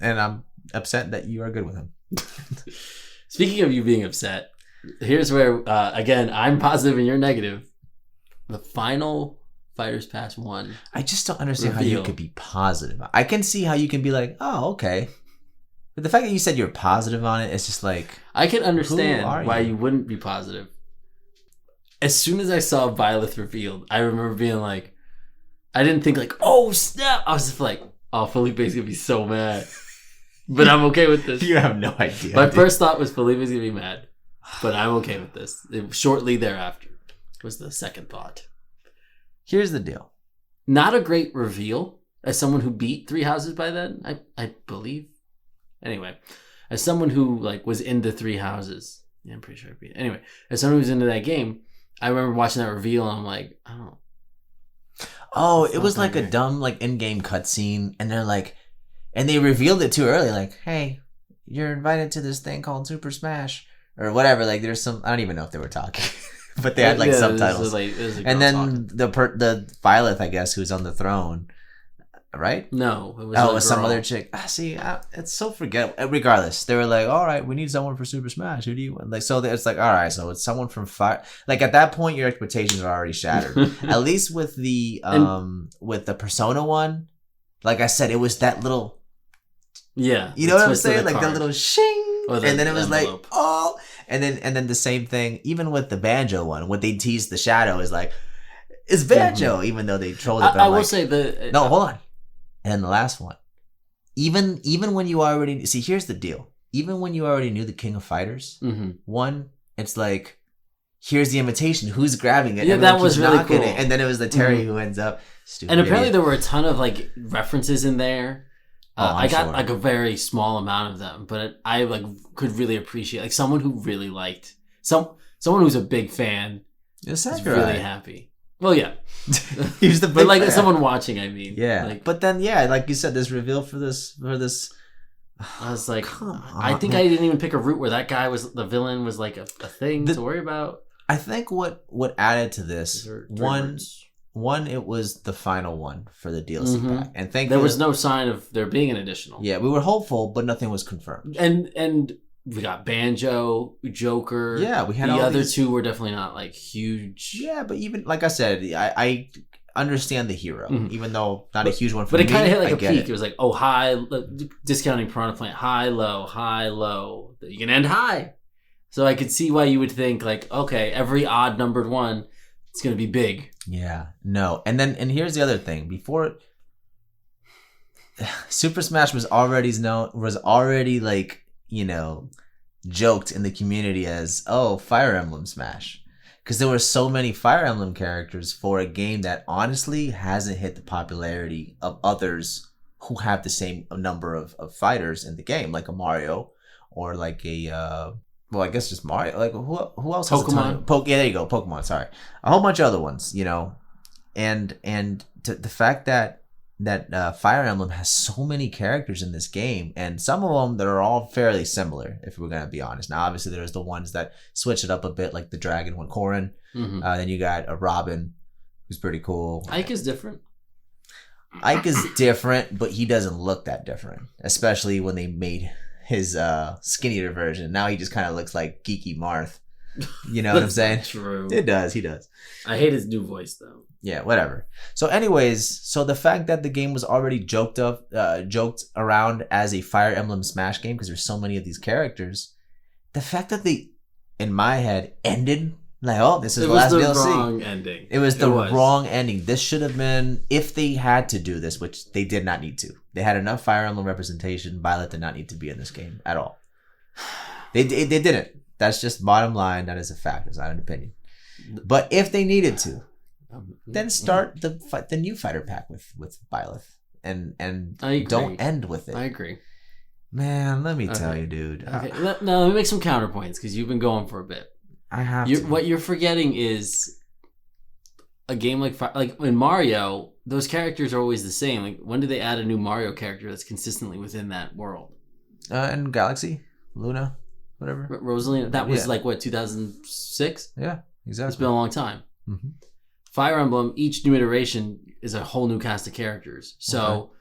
B: And I'm upset that you are good with him.
A: Speaking of you being upset, here's where, again, I'm positive and you're negative. The final Fighters Pass 1.
B: I just don't understand how you could be positive. I can see how you can be like, oh, okay. But the fact that you said you're positive on it, it's just like...
A: I can understand why you wouldn't be positive. As soon as I saw Byleth revealed, I remember being like... I didn't think like, oh, snap! I was just like, oh, Felipe's going to be so mad. But I'm okay with this.
B: You have no idea.
A: My first thought was Felipe's going to be mad. But I'm okay with this. Shortly thereafter was the second thought.
B: Here's the deal.
A: Not a great reveal. As someone who beat 3 houses by then, I believe. Anyway, as someone who like was into 3 houses, yeah, I'm pretty sure I beat it. Anyway, as someone who was into that game, I remember watching that reveal and I'm like, I don't.
B: Oh, it was like a dumb like in-game cutscene, and they're like, and they revealed it too early. Like, hey, you're invited to this thing called Super Smash or whatever. Like, there's some. I don't even know if they were talking. But they had like subtitles, and then the Byleth, I guess, who's on the throne, right?
A: No,
B: it was some other chick. See, it's so forgettable. Regardless, they were like, "All right, we need someone for Super Smash. Who do you want?" Like, so it's like, all right, so it's someone from Fire. Like at that point, your expectations are already shattered. At least with the Persona one, like I said, it was that little.
A: Yeah,
B: you know what I'm saying? Like the little shing, and then it was envelope. Like, oh. And then the same thing, even with the Banjo one, when they teased the shadow, is like, it's Banjo, even though they trolled it.
A: I will say the
B: no, hold on. And then the last one, even when you already see, here's the deal. Even when you already knew the King of Fighters, one, it's like, here's the invitation. Who's grabbing it?
A: Yeah, that was really cool.
B: And then it was the Terry who ends up.
A: Stupid. And apparently there were a ton of like references in there. I got like a very small amount of them, but I like could really appreciate like someone who really liked someone who's a big fan is really happy. Well, yeah,
B: he's the big
A: but like
B: fan.
A: Someone watching, I mean,
B: yeah.
A: Like,
B: but then, yeah, like you said, this reveal for this.
A: I was like, I think I didn't even pick a route where that guy was the villain was like a thing to worry about.
B: I think what added to this one, it was the final one for the DLC pack, and
A: there was no sign of there being an additional.
B: Yeah, we were hopeful, but nothing was confirmed.
A: And we got Banjo, Joker.
B: Yeah, we had
A: the other two were definitely not like huge.
B: Yeah, but even like I said, I understand the hero, even though not a huge one for
A: me.
B: But
A: it kind of hit like a peak. It was like, oh, high, discounting Piranha Plant, high, low. You can end high. So I could see why you would think like, okay, every odd numbered one, it's going to be big.
B: Yeah, no. And here's the other thing. Before Super Smash was already like, joked in the community as, oh, Fire Emblem Smash. Because there were so many Fire Emblem characters for a game that honestly hasn't hit the popularity of others who have the same number of fighters in the game, like a Mario or like a, well, I guess just Mario. Like who else has
A: Pokemon?
B: Yeah, there you go. Pokemon, sorry. A whole bunch of other ones, And the fact that Fire Emblem has so many characters in this game, and some of them that are all fairly similar, if we're going to be honest. Now, obviously, there's the ones that switch it up a bit, like the Dragon one, Corrin. Then you got a Robin, who's pretty cool.
A: Ike is different.
B: Ike is different, but he doesn't look that different, especially when they made his skinnier version. Now he just kind of looks like Geeky Marth. You know what I'm saying?
A: True.
B: It does. He does.
A: I hate his new voice, though.
B: Yeah, whatever. So anyways, the fact that the game was already joked around as a Fire Emblem Smash game because there's so many of these characters, the fact that they, in my head, ended like, oh, this is the last DLC.
A: It was the wrong ending.
B: It was the wrong ending. This should have been, if they had to do this, which they did not need to. They had enough Fire Emblem representation. Violet did not need to be in this game at all. They didn't. That's just bottom line. That is a fact. It's not an opinion. But if they needed to, then start the new fighter pack with Byleth and don't end with it.
A: I agree.
B: Man, let me tell you, dude.
A: Okay. Now let me make some counterpoints because you've been going for a bit.
B: I have to.
A: What you're forgetting is a game like in Mario, those characters are always the same. Like, when did they add a new Mario character that's consistently within that world?
B: In Galaxy, Luna, whatever.
A: Rosalina, that was like what, 2006?
B: Yeah, exactly.
A: It's been a long time. Fire Emblem, each new iteration is a whole new cast of characters. So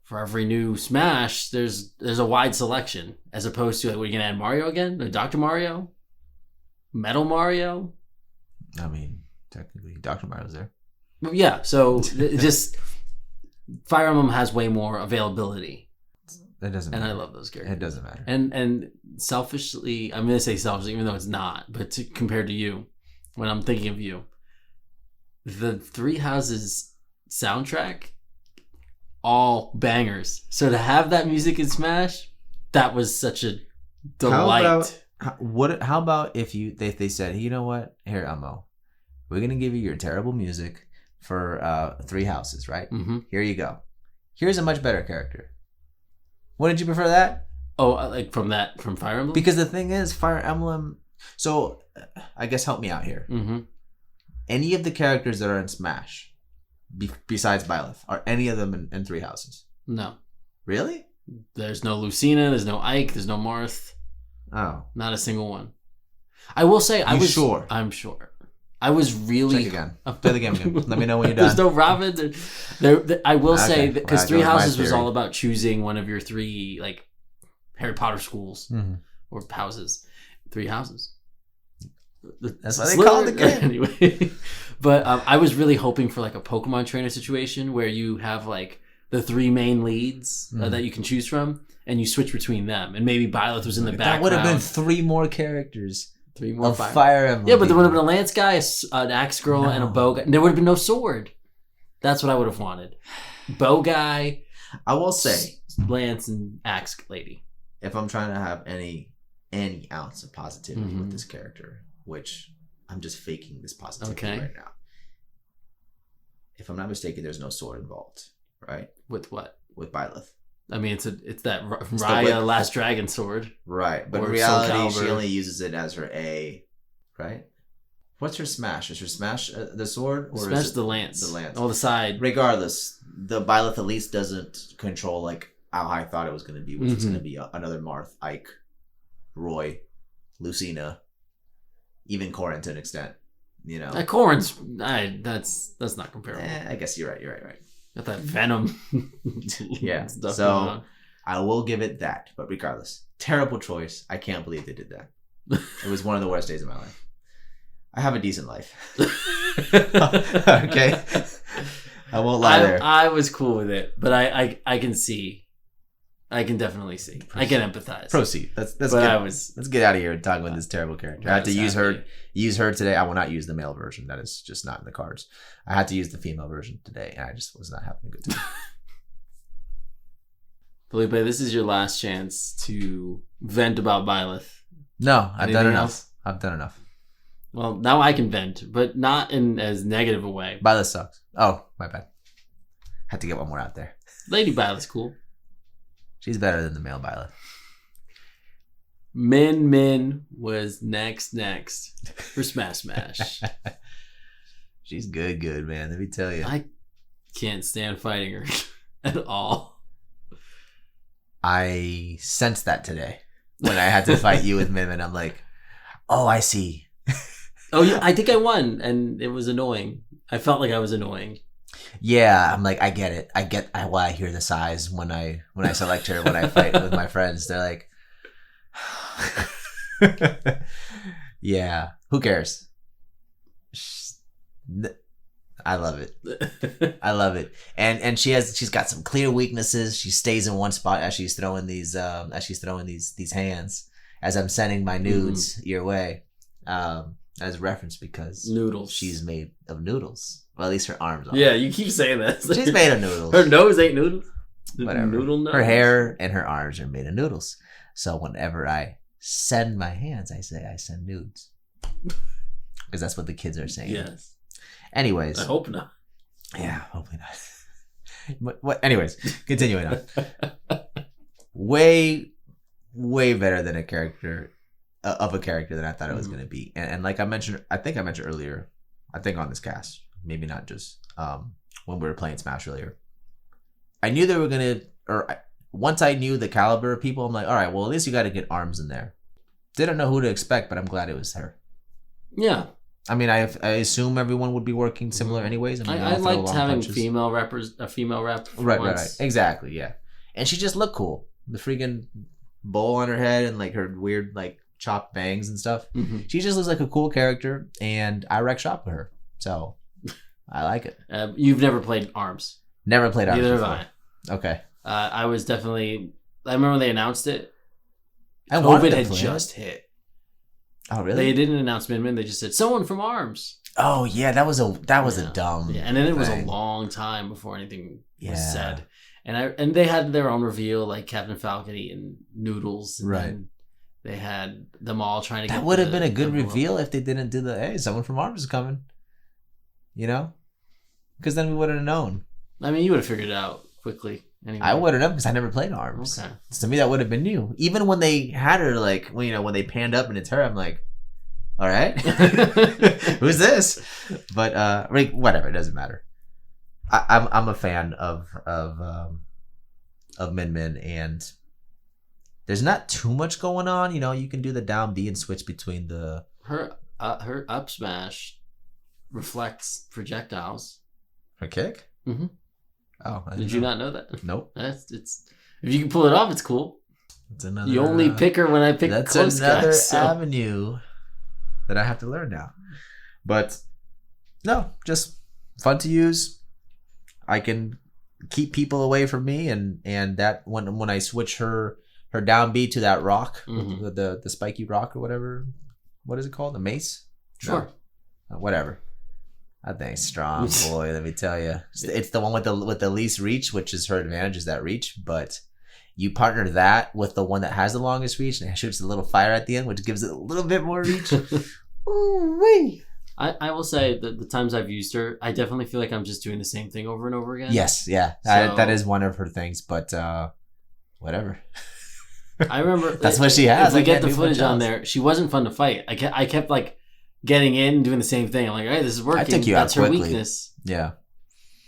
A: for every new Smash, there's a wide selection, as opposed to like, we're gonna add Mario again, Dr. Mario, Metal Mario.
B: I mean, technically, Dr. Mario's there.
A: Yeah, so just Fire Emblem has way more availability.
B: It doesn't matter.
A: And I love those characters.
B: It doesn't matter.
A: And selfishly, I'm going to say selfishly, even though it's not, but compared to you, when I'm thinking of you, the Three Houses soundtrack, all bangers. So to have that music in Smash, that was such a delight.
B: How about if they said, you know what? Here, Elmo, we're going to give you your terrible music for Three Houses, right? Here you go. Here's a much better character. Wouldn't you prefer that?
A: Oh, like from Fire Emblem?
B: Because the thing is, Fire Emblem... So, I guess help me out here. Any of the characters that are in Smash, besides Byleth, are any of them in Three Houses?
A: No.
B: Really?
A: There's no Lucina, there's no Ike, there's no Marth.
B: Oh.
A: Not a single one. I will say,
B: sure?
A: I'm sure. I was really...
B: Check again. Play the game again. Let me know when you're done.
A: There's no Robin. I will say, because Three Houses was all about choosing one of your three, like, Harry Potter schools or houses. Three Houses.
B: That's why they call it the game.
A: Anyway. But I was really hoping for, like, a Pokemon trainer situation where you have, like, the three main leads that you can choose from, and you switch between them. And maybe Byleth was in the background.
B: That would have been three more characters.
A: Three more
B: Fire Emblem.
A: Yeah, but there would have been a Lance guy, an Axe girl, and a bow guy. And there would have been no sword. That's what I would have wanted. Bow guy.
B: I will say,
A: Lance and Axe lady.
B: If I'm trying to have any ounce of positivity with this character, which I'm just faking this positivity right now. If I'm not mistaken, there's no sword involved, right?
A: With what?
B: With Byleth.
A: I mean, it's that
B: It's the
A: Raya
B: whip.
A: Last Dragon sword.
B: Right, but
A: Or
B: in
A: Soul
B: reality, she
A: Calibur.
B: only uses it as her A, right? What's her smash? Is her smash the sword? Or
A: Smash
B: is it
A: the lance.
B: The lance.
A: Oh, the side.
B: Regardless, the Byleth Elise doesn't control like how I thought it was going to be, which was going to be another Marth, Ike, Roy, Lucina, even Corrin to an extent. You know,
A: Corrin's. That's not comparable.
B: I guess you're right.
A: Got that venom.
B: Yeah.
A: stuff
B: So
A: going on.
B: I will give it that. But regardless, terrible choice. I can't believe they did that. It was one of the worst days of my life. I have a decent life. Okay. I won't lie there.
A: I was cool with it, but I can see. I can definitely see. I can empathize.
B: Proceed. Let's get out of here and talk about this terrible character. I had to use her today. I will not use the male version. That is just not in the cards. I had to use the female version today, and I just was not having a good time.
A: Felipe, this is your last chance to vent about Byleth.
B: No, I've done
A: Anything
B: enough.
A: else?
B: I've done enough.
A: Well, now I can vent, but not in as negative a way.
B: Byleth sucks. Oh, my bad. Had to get one more out there.
A: Lady Byleth's cool.
B: She's better than the male Byleth.
A: Min was next for Smash.
B: She's good, man. Let me tell you.
A: I can't stand fighting her at all.
B: I sensed that today when I had to fight you with Min, and I'm like, oh, I see.
A: Oh yeah, I think I won, and it was annoying. I felt like I was annoying.
B: Yeah, I'm like, I get it. I get why I hear the sighs when I select her when I fight with my friends. They're like, yeah, who cares? I love it. I love it. And she's got some clear weaknesses. She stays in one spot as she's throwing these hands as I'm sending my nudes your way. As reference because
A: noodles.
B: She's made of noodles. Well, at least her arms are.
A: Yeah, you keep saying that.
B: She's made of noodles.
A: Her nose ain't noodles.
B: Whatever.
A: Noodle nose.
B: Her hair and her arms are made of noodles. So whenever I send my hands, I say I send nudes. Because that's what the kids are saying.
A: Yes.
B: Anyways.
A: I hope not.
B: Yeah, hopefully not. But anyways, continuing on. Way better than a character of a character than I thought it was going to be. And like I mentioned earlier, I think on this cast, maybe not just when we were playing Smash earlier, I knew they were going to, once I knew the caliber of people, I'm like, all right, well, at least you got to get arms in there. Didn't know who to expect, but I'm glad it was her.
A: Yeah.
B: I mean, I assume everyone would be working similar anyways.
A: I liked having a female rep.
B: Right. Exactly, yeah. And she just looked cool. The freaking bowl on her head and like her weird like chopped bangs and stuff. Mm-hmm. She just looks like a cool character, and I wreck shop with her. So I like it.
A: You've never played ARMS?
B: Never played ARMS
A: Neither
B: before.
A: have I.
B: Okay.
A: I was definitely... I remember when they announced it.
B: COVID
A: had just hit.
B: Oh, really?
A: They didn't announce Min. They just said, someone from ARMS.
B: Oh, yeah. That was a dumb
A: Yeah, and then it was a
B: thing.
A: long time before anything was said. And they had their own reveal, like Captain Falcon eating noodles. And
B: right.
A: They had them all trying to get...
B: That would have been a good reveal if they didn't do the, hey, someone from ARMS is coming. You know? Because then we wouldn't have known.
A: I mean, you would have figured it out quickly. Anyway.
B: I wouldn't have because I never played ARMS.
A: Okay.
B: So to me, that would have been new. Even when they had her, like, when they panned up and it's her, I'm like, all right, who's this? But whatever, it doesn't matter. I'm a fan of Min, and there's not too much going on. You can do the down B and switch between the
A: her up smash reflects projectiles.
B: Her kick.
A: Mm-hmm.
B: Oh,
A: did you not know that?
B: Nope.
A: It's if you can pull it off, it's cool.
B: It's another.
A: You only pick her when I pick
B: that's
A: close
B: another
A: guys, so.
B: avenue that I have to learn now. But no, just fun to use. I can keep people away from me, and that when I switch her down B to that rock,
A: mm-hmm.
B: the spiky rock or whatever. What is it called? The mace?
A: Sure.
B: No. Whatever. I think strong, boy. Let me tell you, it's the one with the least reach, which is her advantage, is that reach. But you partner that with the one that has the longest reach, and it shoots a little fire at the end, which gives it a little bit more reach. Ooh-wee.
A: I will say that the times I've used her, I definitely feel like I'm just doing the same thing over and over again.
B: Yes, yeah,
A: So,
B: that is one of her things. But whatever.
A: I remember
B: that's what she has.
A: If we get the footage on there, she wasn't fun to fight. I kept like getting in and doing the same thing. I'm like, hey, this is working.
B: I took you
A: That's
B: out
A: her
B: quickly.
A: weakness.
B: Yeah.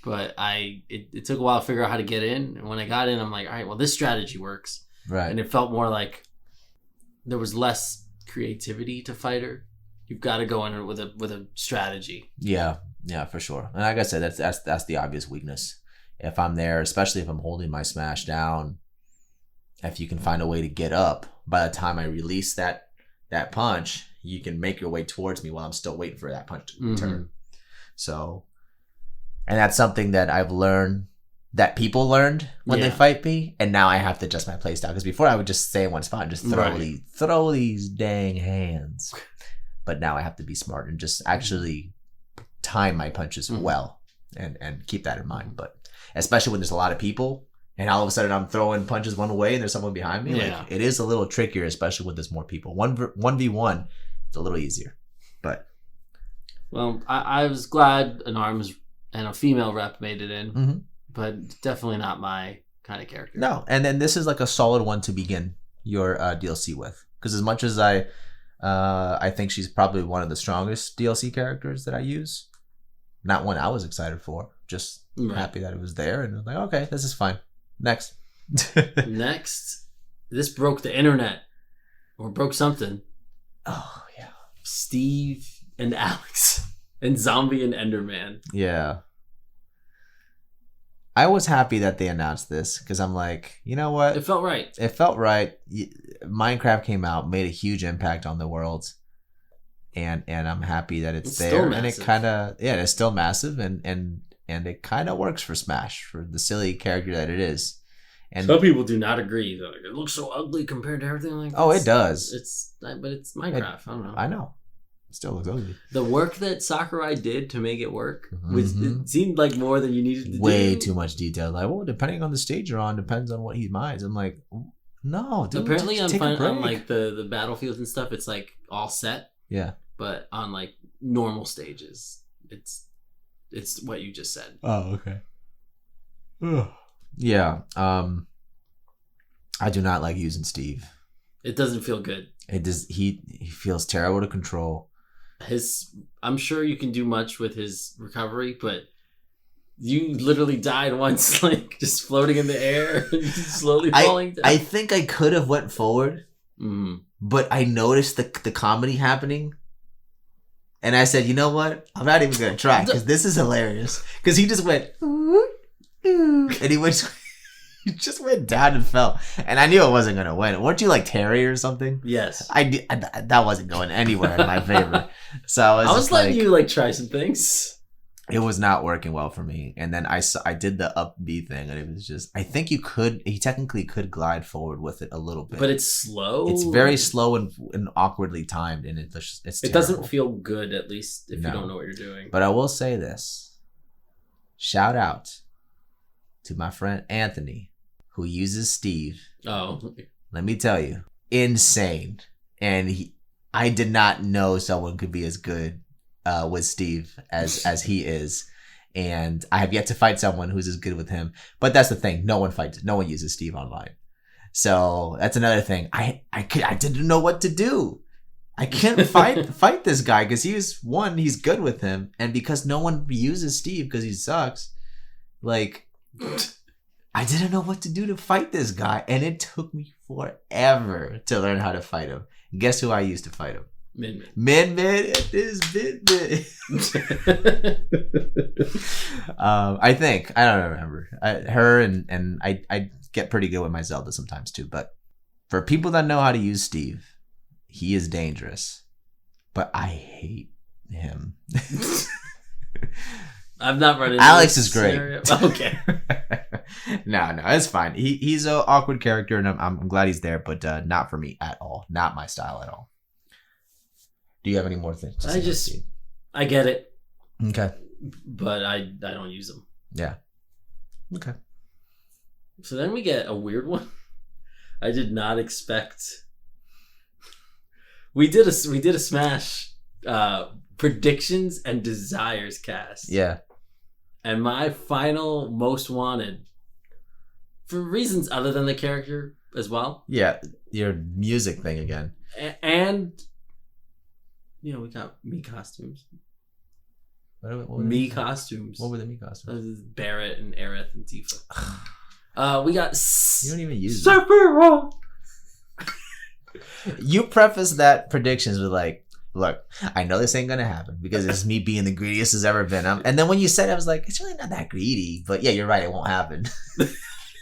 A: But it took a while to figure out how to get in. And when I got in, I'm like, all right, well, this strategy works.
B: Right.
A: And it felt more like there was less creativity to fight her. You've got to go in with a strategy.
B: Yeah, for sure. And like I said, that's the obvious weakness. If I'm there, especially if I'm holding my smash down, if you can find a way to get up, by the time I release that punch, you can make your way towards me while I'm still waiting for that punch to return. So, and that's something that I've learned, that people learned when they fight me, and now I have to adjust my play style. Because before I would just stay in one spot and just throw these dang hands. But now I have to be smart and just actually time my punches well and keep that in mind. But especially when there's a lot of people and all of a sudden I'm throwing punches one way and there's someone behind me, like it is a little trickier, especially when there's more people. 1v1, it's a little easier. But
A: well, I was glad an arms and a female rep made it in, but definitely not my kind of character.
B: No, and then this is like a solid one to begin your DLC with, because as much as I think she's probably one of the strongest DLC characters that I use. Not one I was excited for. Just happy that it was there, and I was like, okay, this is fine. Next.
A: Next, this broke the internet, or broke something.
B: Oh yeah,
A: Steve and Alex, and Zombie and Enderman.
B: Yeah. I was happy that they announced this because I'm like, you know what?
A: It felt right.
B: It felt right. Minecraft came out, made a huge impact on the world, and I'm happy that it's there. And it kind of it's still massive, and it kind of works for Smash, for the silly character that it is. And
A: some people do not agree. They're like, it looks so ugly compared to everything like this.
B: Oh, it does.
A: But it's Minecraft. I don't know.
B: I know. Still looks ugly.
A: The work that Sakurai did to make it work, it seemed like more than you needed to do.
B: Way too much detail. Like, well, depending on the stage you're on, depends on what he minds. I'm like, no, dude.
A: Apparently on like the battlefields and stuff, it's like all set.
B: Yeah.
A: But on like normal stages, it's what you just said.
B: Oh, okay. Yeah. I do not like using Steve.
A: It doesn't feel good.
B: It does. He feels terrible to control.
A: I'm sure you can do much with his recovery, but you literally died once, like just floating in the air and slowly falling down.
B: I think I could have went forward, but I noticed the comedy happening, and I said, you know what? I'm not even gonna try because this is hilarious. Because he just went, and he just went down and fell, and I knew it wasn't gonna win. Weren't you like Terry or something?
A: Yes.
B: That wasn't going anywhere in my favor. So I was
A: letting you like try some things.
B: It was not working well for me, and then I did the up B thing, and it was just. I think he technically could glide forward with it a little bit,
A: but it's slow.
B: It's very slow and awkwardly timed, and it
A: doesn't feel good, at least if you don't know what you're doing.
B: But I will say this: shout out to my friend Anthony, who uses Steve.
A: Oh,
B: let me tell you, insane. And I did not know someone could be as good with Steve as he is. And I have yet to fight someone who's as good with him. But that's the thing. No one uses Steve online. So that's another thing. I didn't know what to do. I can't fight this guy because he's good with him. And because no one uses Steve because he sucks, like... I didn't know what to do to fight this guy, and it took me forever to learn how to fight him. Guess who I used to fight him? Min. It is Min. I think. I don't remember. Her and I get pretty good with my Zelda sometimes too. But for people that know how to use Steve, he is dangerous. But I hate him.
A: I've not run into
B: Alex is great.
A: Okay.
B: No, it's fine. He's an awkward character, and I'm glad he's there, but not for me at all. Not my style at all. Do you have any more things?
A: I get it.
B: Okay.
A: But I don't use them.
B: Yeah. Okay.
A: So then we get a weird one. I did not expect. We did a Smash predictions and desires cast.
B: Yeah.
A: And my final most wanted for reasons other than the character as well.
B: Yeah, your music thing again.
A: And we got me costumes.
B: What
A: me costumes.
B: What were the me costumes?
A: Barrett and Aerith and Tifa. We got.
B: You don't even use
A: Sephiroth.
B: You preface that predictions with like, look, I know this ain't gonna happen because it's me being the greediest it's ever been. And then when you said it, I was like, it's really not that greedy, but yeah, you're right, it won't happen.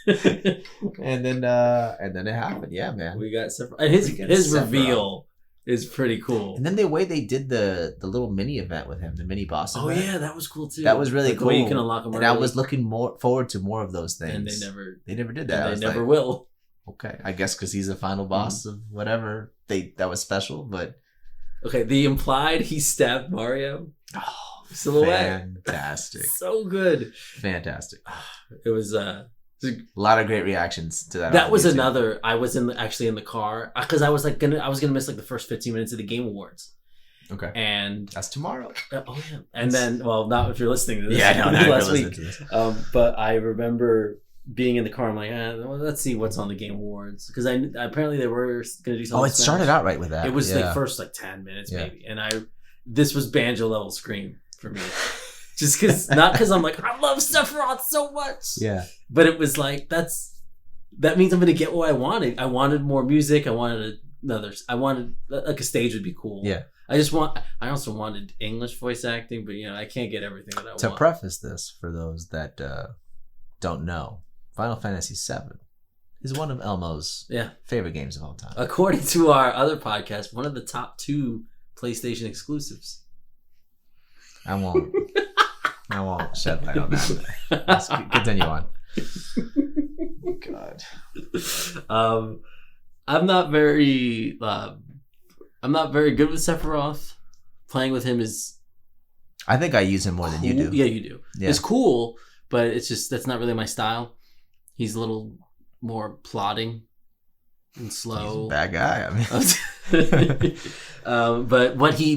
B: and then it happened. Yeah, man.
A: We got Sephiroth. And his reveal is pretty cool.
B: And then the way they did the little mini event with him, the mini boss event.
A: Oh yeah, that was cool too.
B: That was really cool.
A: The way you can unlock him.
B: And I was looking forward to more of those things.
A: And
B: they never did that.
A: And they never will.
B: Okay, I guess because he's the final boss of whatever that was special, but
A: okay, the implied he stabbed Mario.
B: Oh,
A: silhouette,
B: fantastic,
A: so good,
B: fantastic.
A: It was
B: a lot of great reactions to that.
A: That was another. I was actually in the car because I was gonna miss like the first 15 minutes of the Game Awards.
B: Okay,
A: and
B: that's tomorrow.
A: Oh yeah, and then not if you're listening to this.
B: Yeah, no, not
A: last week. But I remember being in the car, I'm like, let's see what's on the Game Awards because apparently they were gonna do something.
B: Oh, it started out right with that.
A: It was the first 10 minutes maybe, and this was banjo level scream for me, just because not because I'm like I love Sephiroth so much.
B: Yeah, but
A: it was like that means I'm gonna get what I wanted. I wanted more music. I wanted like a stage would be cool.
B: Yeah.
A: I also wanted English voice acting, but I can't get everything that I want.
B: To preface this for those that don't know, Final Fantasy VII is one of Elmo's favorite games of all time.
A: According to our other podcast, one of the top 2 PlayStation exclusives.
B: I won't shed light on that. Let's continue on. God.
A: I'm not very good with Sephiroth. Playing with him is.
B: I think I use him more than you do.
A: Yeah, you do. Yeah. It's cool, but it's just that's not really my style. He's a little more plodding and slow.
B: He's a bad guy.
A: I mean, but what he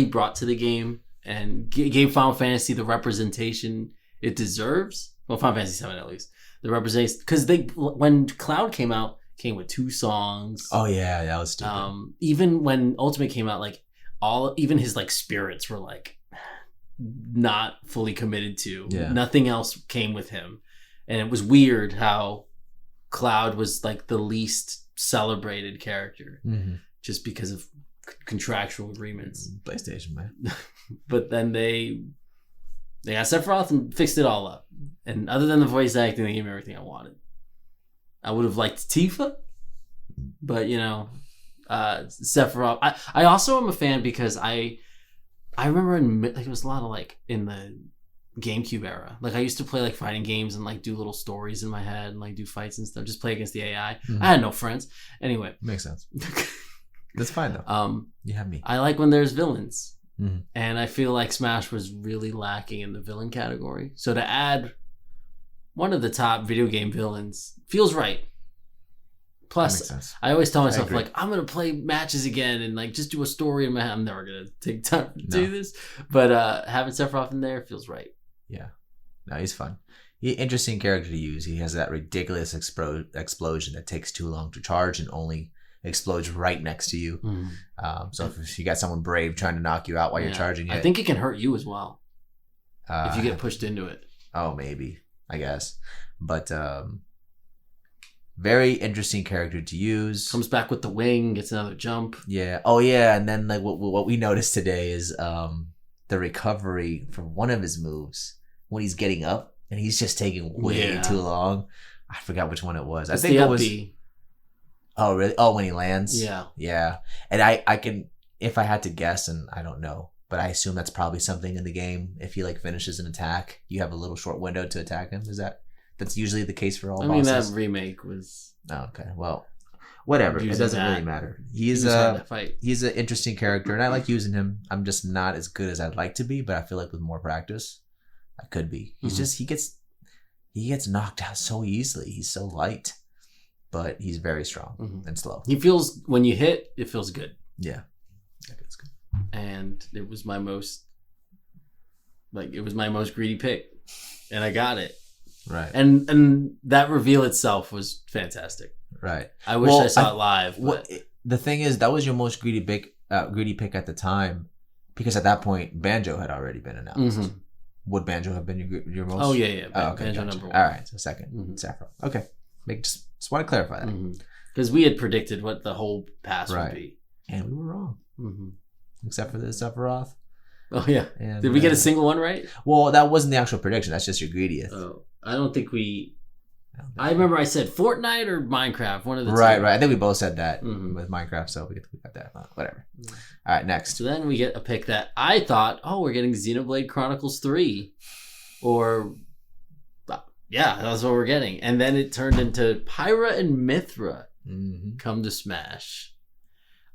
A: brought to the game and gave Final Fantasy the representation it deserves. Well, Final Fantasy VII at least the representation because when Cloud came with 2 songs.
B: Oh yeah, that was stupid.
A: Even when Ultimate came out, like even his like spirits were like not fully committed to.
B: Yeah.
A: Nothing else came with him. And it was weird how Cloud was like the least celebrated character just because of contractual agreements.
B: PlayStation, man.
A: But then they got Sephiroth and fixed it all up. And other than the voice acting, they gave me everything I wanted. I would have liked Tifa, but Sephiroth. I also am a fan because I remember it was a lot of like in the GameCube era. Like I used to play like fighting games and like do little stories in my head and like do fights and stuff. Just play against the AI. I had no friends. Anyway,
B: makes sense. That's fine though. You have me.
A: I like when there's villains, and I feel like Smash was really lacking in the villain category. So to add one of the top video game villains feels right. Plus, I always tell myself like I'm gonna play matches again and like just do a story in my head. I'm never gonna take time to do this, but having Sephiroth in there feels right.
B: Yeah, no, he's fun. Interesting character to use. He has that ridiculous explosion that takes too long to charge and only explodes right next to you. So if you got someone brave trying to knock you out while you're charging it,
A: I think it can hurt you as well if you get pushed into it.
B: Oh, maybe. I guess, but very interesting character to use.
A: Comes back with the wing, gets another jump.
B: Yeah. Oh yeah, and then like what we noticed today is the recovery from one of his moves when he's getting up and he's just taking way too long. I forgot which one it was.
A: It's
B: I think it was.
A: B.
B: Oh really? Oh, when he lands.
A: Yeah.
B: Yeah, and I can if I had to guess, and I don't know. But I assume that's probably something in the game. If he like finishes an attack, you have a little short window to attack him. That's usually the case for all bosses? I mean,
A: that remake was.
B: Oh, okay. Well, whatever. It doesn't really matter. He's an interesting character, and I like using him. I'm just not as good as I'd like to be, but I feel like with more practice, I could be. He's just he gets knocked out so easily. He's so light, but he's very strong and slow.
A: He feels when you hit, it feels good.
B: Yeah, that's good.
A: And it was my most greedy pick, and I got it.
B: Right.
A: And that reveal itself was fantastic.
B: Right.
A: I wish I saw it live. But...
B: the thing is, that was your most greedy pick at the time, because at that point Banjo had already been announced. Mm-hmm. Would Banjo have been your most?
A: Oh yeah.
B: Okay,
A: Banjo
B: gotcha.
A: number 1.
B: All right, so second, Saffron. Okay, just want to clarify that,
A: because we had predicted what the whole pass would be,
B: and we were wrong, except for the Sephiroth.
A: Oh yeah. And, did we get a single one right?
B: Well, that wasn't the actual prediction. That's just your greediest.
A: Oh, I don't think we. I remember I said Fortnite or Minecraft, one of the two.
B: Right. I think we both said that with Minecraft, so we got that. Whatever. All right, next.
A: So then we get a pick that I thought, we're getting Xenoblade Chronicles 3. Or, yeah, that's what we're getting. And then it turned into Pyra and Mythra come to Smash.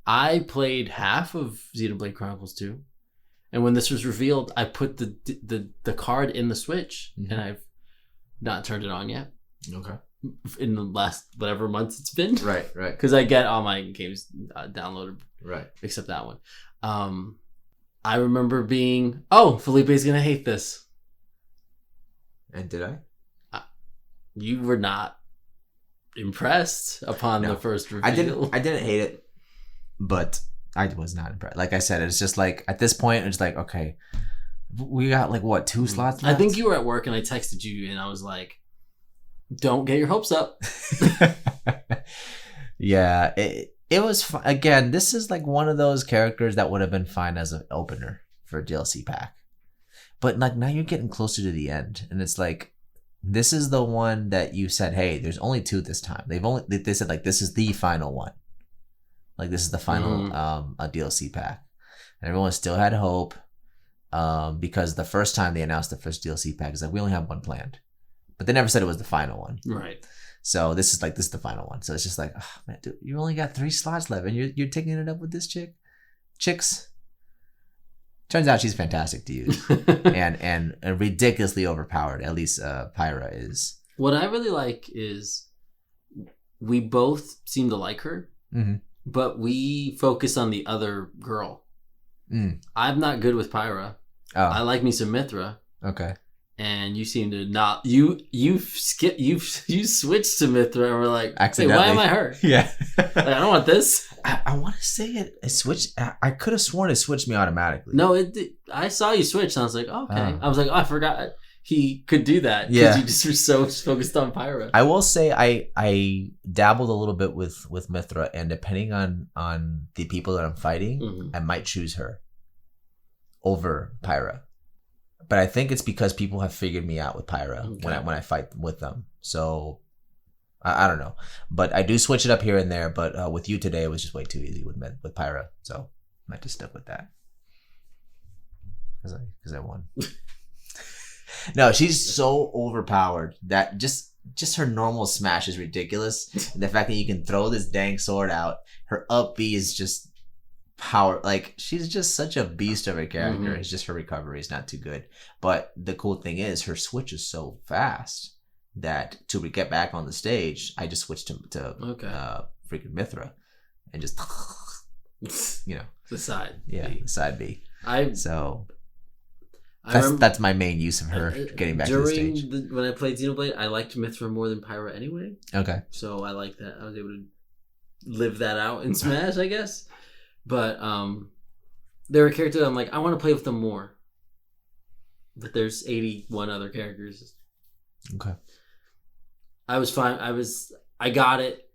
A: I played half of Xenoblade Chronicles 2. And when this was revealed, I put the card in the Switch. And I've not turned it on yet.
B: Okay.
A: In the last whatever months it's been.
B: Right.
A: Because I get all my games downloaded.
B: Right.
A: Except that one. I remember being, Felipe's going to hate this.
B: And did I?
A: You were not impressed upon the first reveal.
B: I didn't hate it, but I was not impressed. Like I said, it's just like, at this point, it's like, okay, we got like, what, 2 slots left?
A: I think you were at work and I texted you and I was like, don't get your hopes up.
B: Yeah, it was fun. Again, this is like one of those characters that would have been fine as an opener for a DLC pack. But like now you're getting closer to the end, and it's like, this is the one that you said, hey, there's only 2 this time. They said like, this is the final one. Like this is the final a DLC pack. And everyone still had hope. Because the first time they announced the first DLC pack, it's like, we only have one planned. But they never said it was the final one.
A: Right.
B: So this is the final one. So it's just like, oh man, dude, you only got 3 slots left and you're taking it up with this chicks. Turns out she's fantastic to use. and ridiculously overpowered. At least Pyra is. What
A: I really like is we both seem to like her, but we focus on the other girl. I'm not good with Pyra. I like me some Mythra.
B: Okay.
A: And you seem to not. You switched to Mythra and we're like, hey, why am I her?
B: Yeah.
A: Like, I don't want this.
B: I want to say it switched. I could have sworn it switched me automatically.
A: No, I saw you switch and I was like, okay. I was like, I forgot he could do that. Yeah. You just were so focused on Pyra.
B: I will say I dabbled a little bit with Mythra, and depending on the people that I'm fighting, I might choose her over Pyra. But I think it's because people have figured me out with Pyra when I fight with them. So I don't know, but I do switch it up here and there. But with you today, it was just way too easy with Pyra, so I might just stick with that because I won. No, she's so overpowered that just her normal smash is ridiculous. The fact that you can throw this dang sword out, her up B is just power. Like, she's just such a beast of a character. It's just her recovery is not too good. But the cool thing is her switch is so fast that to get back on the stage, I just switched to freaking Mythra and just
A: the side.
B: Yeah,
A: B.
B: The side B.
A: That's
B: my main use of her getting back to the stage.
A: When I played Xenoblade, I liked Mythra more than Pyra anyway.
B: Okay.
A: So I like that. I was able to live that out in Smash, I guess. But there are characters I'm like, I want to play with them more. But there's 81 other characters.
B: Okay.
A: I was fine. I got it.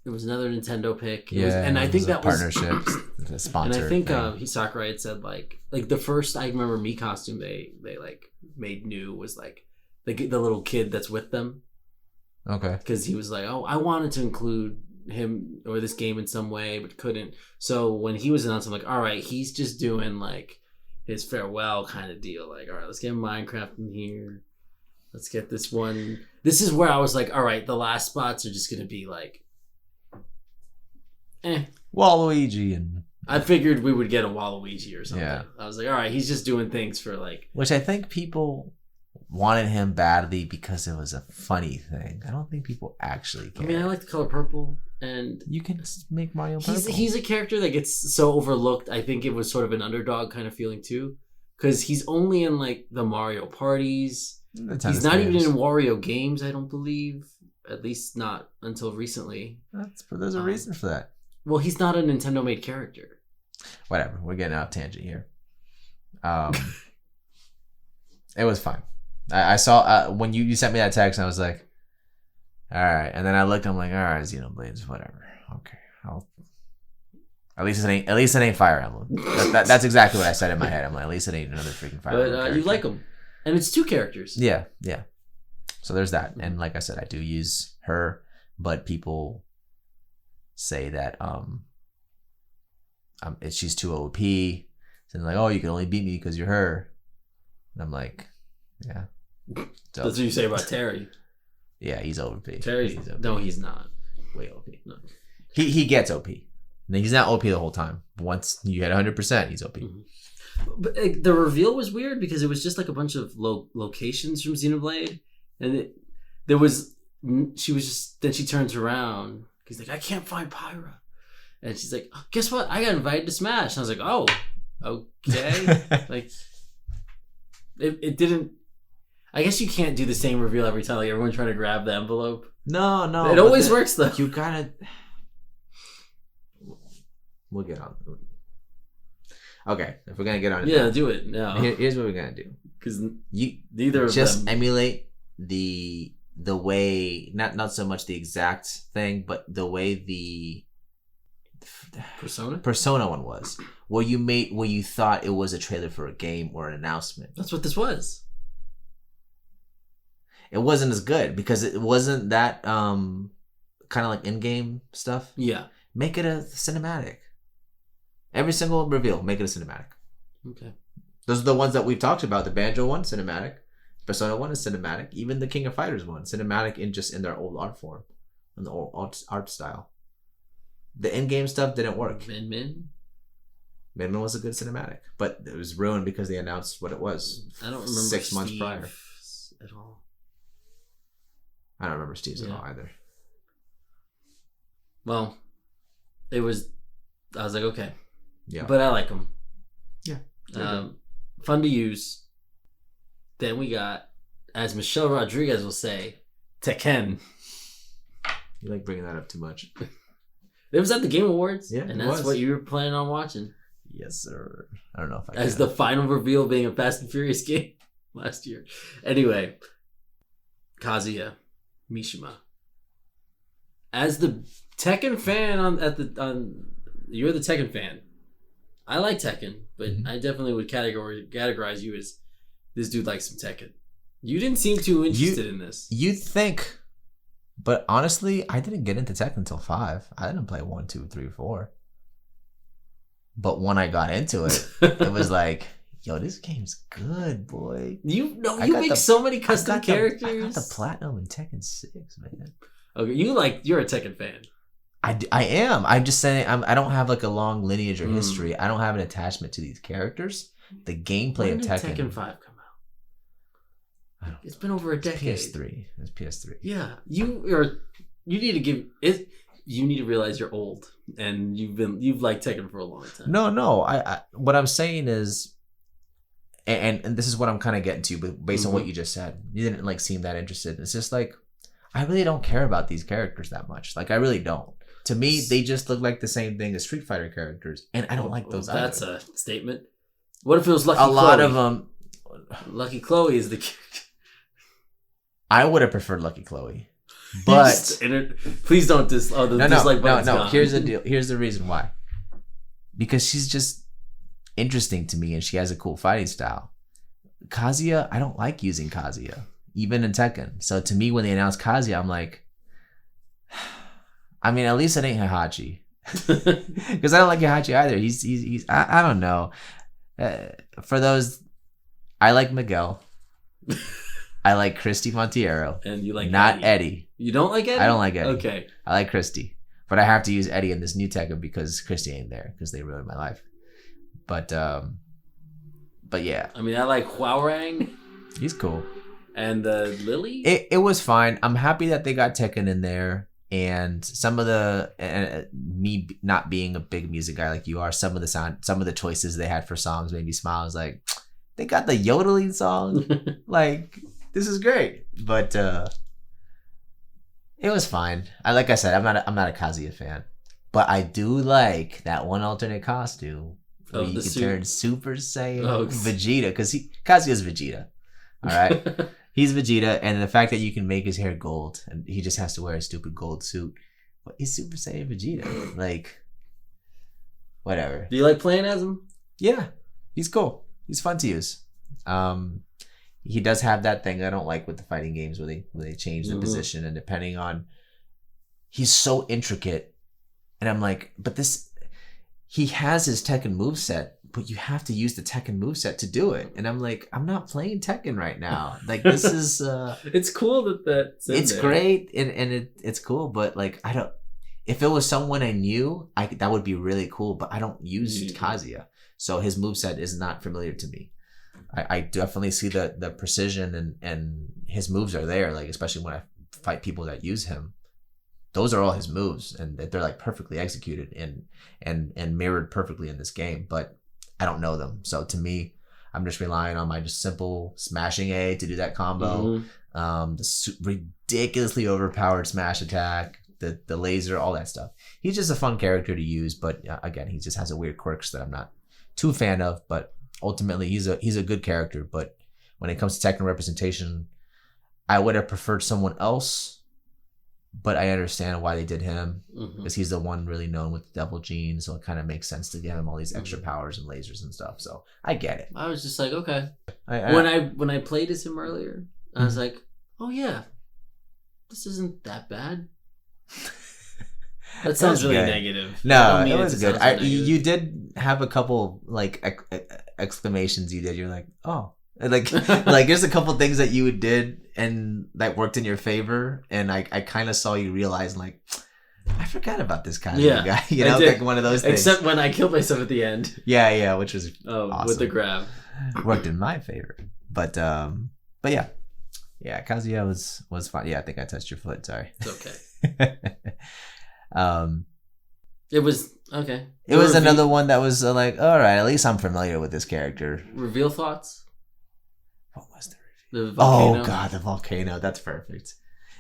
A: It was another Nintendo pick.
B: I think that
A: partnership,
B: was a sponsor.
A: And I think Sakurai had said like the first I remember Mii costume they like made new was like the little kid that's with them.
B: Okay.
A: Because he was like, oh, I wanted to include him or this game in some way, but couldn't. So when he was announced, I'm like, all right, he's just doing like his farewell kind of deal. Like, all right, let's get Minecraft in here. Let's get this one. This is where I was like, all right, the last spots are just gonna be like.
B: Waluigi and
A: I figured we would get a Waluigi or something.
B: Yeah.
A: I was like, all right, he's just doing things for like.
B: Which I think people wanted him badly because it was a funny thing. I don't think people actually care.
A: I mean, I like the color purple, and
B: you can make Mario purple.
A: He's a character that gets so overlooked. I think it was sort of an underdog kind of feeling too, because he's only in like the Mario parties. He's not even in Wario games, I don't believe. At least not until recently.
B: There's a reason for that.
A: Well, he's not a Nintendo-made character.
B: Whatever. We're getting off tangent here. It was fine. I saw when you sent me that text, and I was like, all right. And then I looked. I'm like, all right, Xenoblades, whatever. Okay, at least it ain't Fire Emblem. That's exactly what I said in my head. I'm like, at least it ain't another freaking Fire Emblem.
A: But you like them, and it's 2 characters.
B: Yeah. So there's that. And like I said, I do use her, but people say that she's too OP. So they're like, oh, you can only beat me because you're her. And I'm like, yeah. So,
A: that's what you say about Terry.
B: Yeah, he's OP.
A: Terry's OP. No, he's not. Way OP. No.
B: He gets OP. He's not OP the whole time. Once you hit 100%, he's OP.
A: Mm-hmm. But the reveal was weird because it was just like a bunch of locations from Xenoblade. And then she turns around. He's like, I can't find Pyra. And she's like, oh, guess what? I got invited to Smash. And I was like, oh, okay. Like, it didn't. I guess you can't do the same reveal every time. Like, everyone's trying to grab the envelope.
B: No.
A: It always works, though.
B: You gotta. We'll get on. Okay, if we're gonna get on it.
A: Yeah, do it now.
B: Here's what we're gonna do.
A: Because neither of them.
B: Just emulate the way, not so much the exact thing, but the way the Persona one was, where you thought it was a trailer for a game or an announcement.
A: That's what this was.
B: It wasn't as good because it wasn't that kind of like in-game stuff.
A: Yeah,
B: make it a cinematic. Every single reveal, make it a cinematic.
A: Okay.
B: Those are the ones that we've talked about. The Banjo one, cinematic. Persona 1 is cinematic. Even the King of Fighters one, cinematic in their old art form, in the old art style. The in-game stuff didn't work.
A: Min
B: was a good cinematic, but it was ruined because they announced what it was.
A: I don't remember
B: 6 months prior
A: at all.
B: I don't remember Steve's at all either.
A: Well, it was. I was like, okay,
B: yeah,
A: but I like them.
B: Yeah,
A: fun to use. Then we got, as Michelle Rodriguez will say, Tekken.
B: You like bringing that up too much.
A: It was at the Game Awards,
B: and
A: that's what you were planning on watching.
B: Yes, sir. I don't know if I
A: as the final reveal being a Fast and Furious game last year. Anyway, Kazuya Mishima. As the Tekken fan you're the Tekken fan. I like Tekken, but I definitely would categorize you as this dude likes some Tekken. You didn't seem too interested in this.
B: You'd think, but honestly, I didn't get into Tekken until 5. I didn't play 1, 2, 3, 4. But when I got into it, it was like, yo, this game's good, boy.
A: You make so many custom characters.
B: I got the platinum in Tekken 6, man.
A: Okay, you're a Tekken fan.
B: I am. I'm just saying I don't have like a long lineage or history. I don't have an attachment to these characters. The gameplay of Tekken.
A: When did Tekken 5 come out? It's been over a decade.
B: PS3. It's PS3.
A: Yeah, you need to give it. You need to realize you're old, and you've liked Tekken for a long time.
B: No. I what I'm saying is, and this is what I'm kind of getting to, but based on what you just said, you didn't like seem that interested. It's just like, I really don't care about these characters that much. Like, I really don't. To me, they just look like the same thing as Street Fighter characters, and I don't like those.
A: That's a statement. What if it was Lucky
B: Chloe?
A: A lot of them. Lucky Chloe is the character.
B: I would have preferred Lucky Chloe, but
A: please don't dislike button's
B: no.
A: gone.
B: Here's the deal. Here's the reason why. Because she's just interesting to me, and she has a cool fighting style. Kazuya, I don't like using Kazuya, even in Tekken. So to me, when they announced Kazuya, I'm like, I mean, at least it ain't Heihachi, because I don't like Heihachi either. He's I don't know. For those, I like Miguel. I like Christy Montiero.
A: And you like
B: not Eddie.
A: You don't like Eddie?
B: I don't like Eddie.
A: Okay.
B: I like Christy. But I have to use Eddie in this new Tekken because Christy ain't there because they ruined my life. But yeah.
A: I mean, I like Hwoarang.
B: He's cool.
A: And Lily?
B: It was fine. I'm happy that they got Tekken in there. And some of the me not being a big music guy like you are, some of the choices they had for songs made me smile. I was like, they got the yodeling song. Like, this is great. But it was fine. Like I said, I'm not a Kazuya fan, but I do like that one alternate costume where you can turn Super Saiyan Vegeta, because Kazuya's Vegeta. All right, he's Vegeta, and the fact that you can make his hair gold and he just has to wear a stupid gold suit, but he's Super Saiyan Vegeta. Like, whatever.
A: Do you like playing as him?
B: Yeah, he's cool. He's fun to use. He does have that thing I don't like with the fighting games where they change the position, and depending on, he's so intricate, and I'm like, but he has his Tekken moveset, but you have to use the Tekken moveset to do it, and I'm like, I'm not playing Tekken right now. Like, this is
A: it's cool that's in
B: it's
A: there.
B: great and it's cool, but like, I don't. If it was someone I knew, that would be really cool, but I don't use Kazuya, so his moveset is not familiar to me. I definitely see the precision and his moves are there, like especially when I fight people that use him. Those are all his moves, and they're like perfectly executed and mirrored perfectly in this game. But I don't know them, so to me, I'm just relying on my just simple smashing A to do that combo, the ridiculously overpowered smash attack, the laser, all that stuff. He's just a fun character to use, but again, he just has a weird quirks that I'm not too a fan of, but. Ultimately, he's a good character, but when it comes to Tekken representation, I would have preferred someone else, but I understand why they did him, because he's the one really known with the devil gene, so it kind of makes sense to give him all these extra powers and lasers and stuff, so I get it.
A: I was just like, okay. When I played as him earlier, I was like, oh yeah, this isn't that bad. That sounds really negative.
B: No, it was good. You did have a couple like exclamations. You did. You're like, oh, like there's a couple things that you did and that worked in your favor, and I kind of saw you realize like, I forgot about this kind of guy. You know, like one of those things.
A: Except when I killed myself at the end.
B: Yeah, which was awesome.
A: With the grab.
B: Worked in my favor, but yeah, Kazuya was fun. Yeah, I think I touched your foot. Sorry.
A: It's okay. It was okay.
B: It was another one that was like, all right, at least I'm familiar with this character.
A: Reveal thoughts.
B: What was the
A: reveal? The volcano.
B: Oh god, the volcano. That's perfect.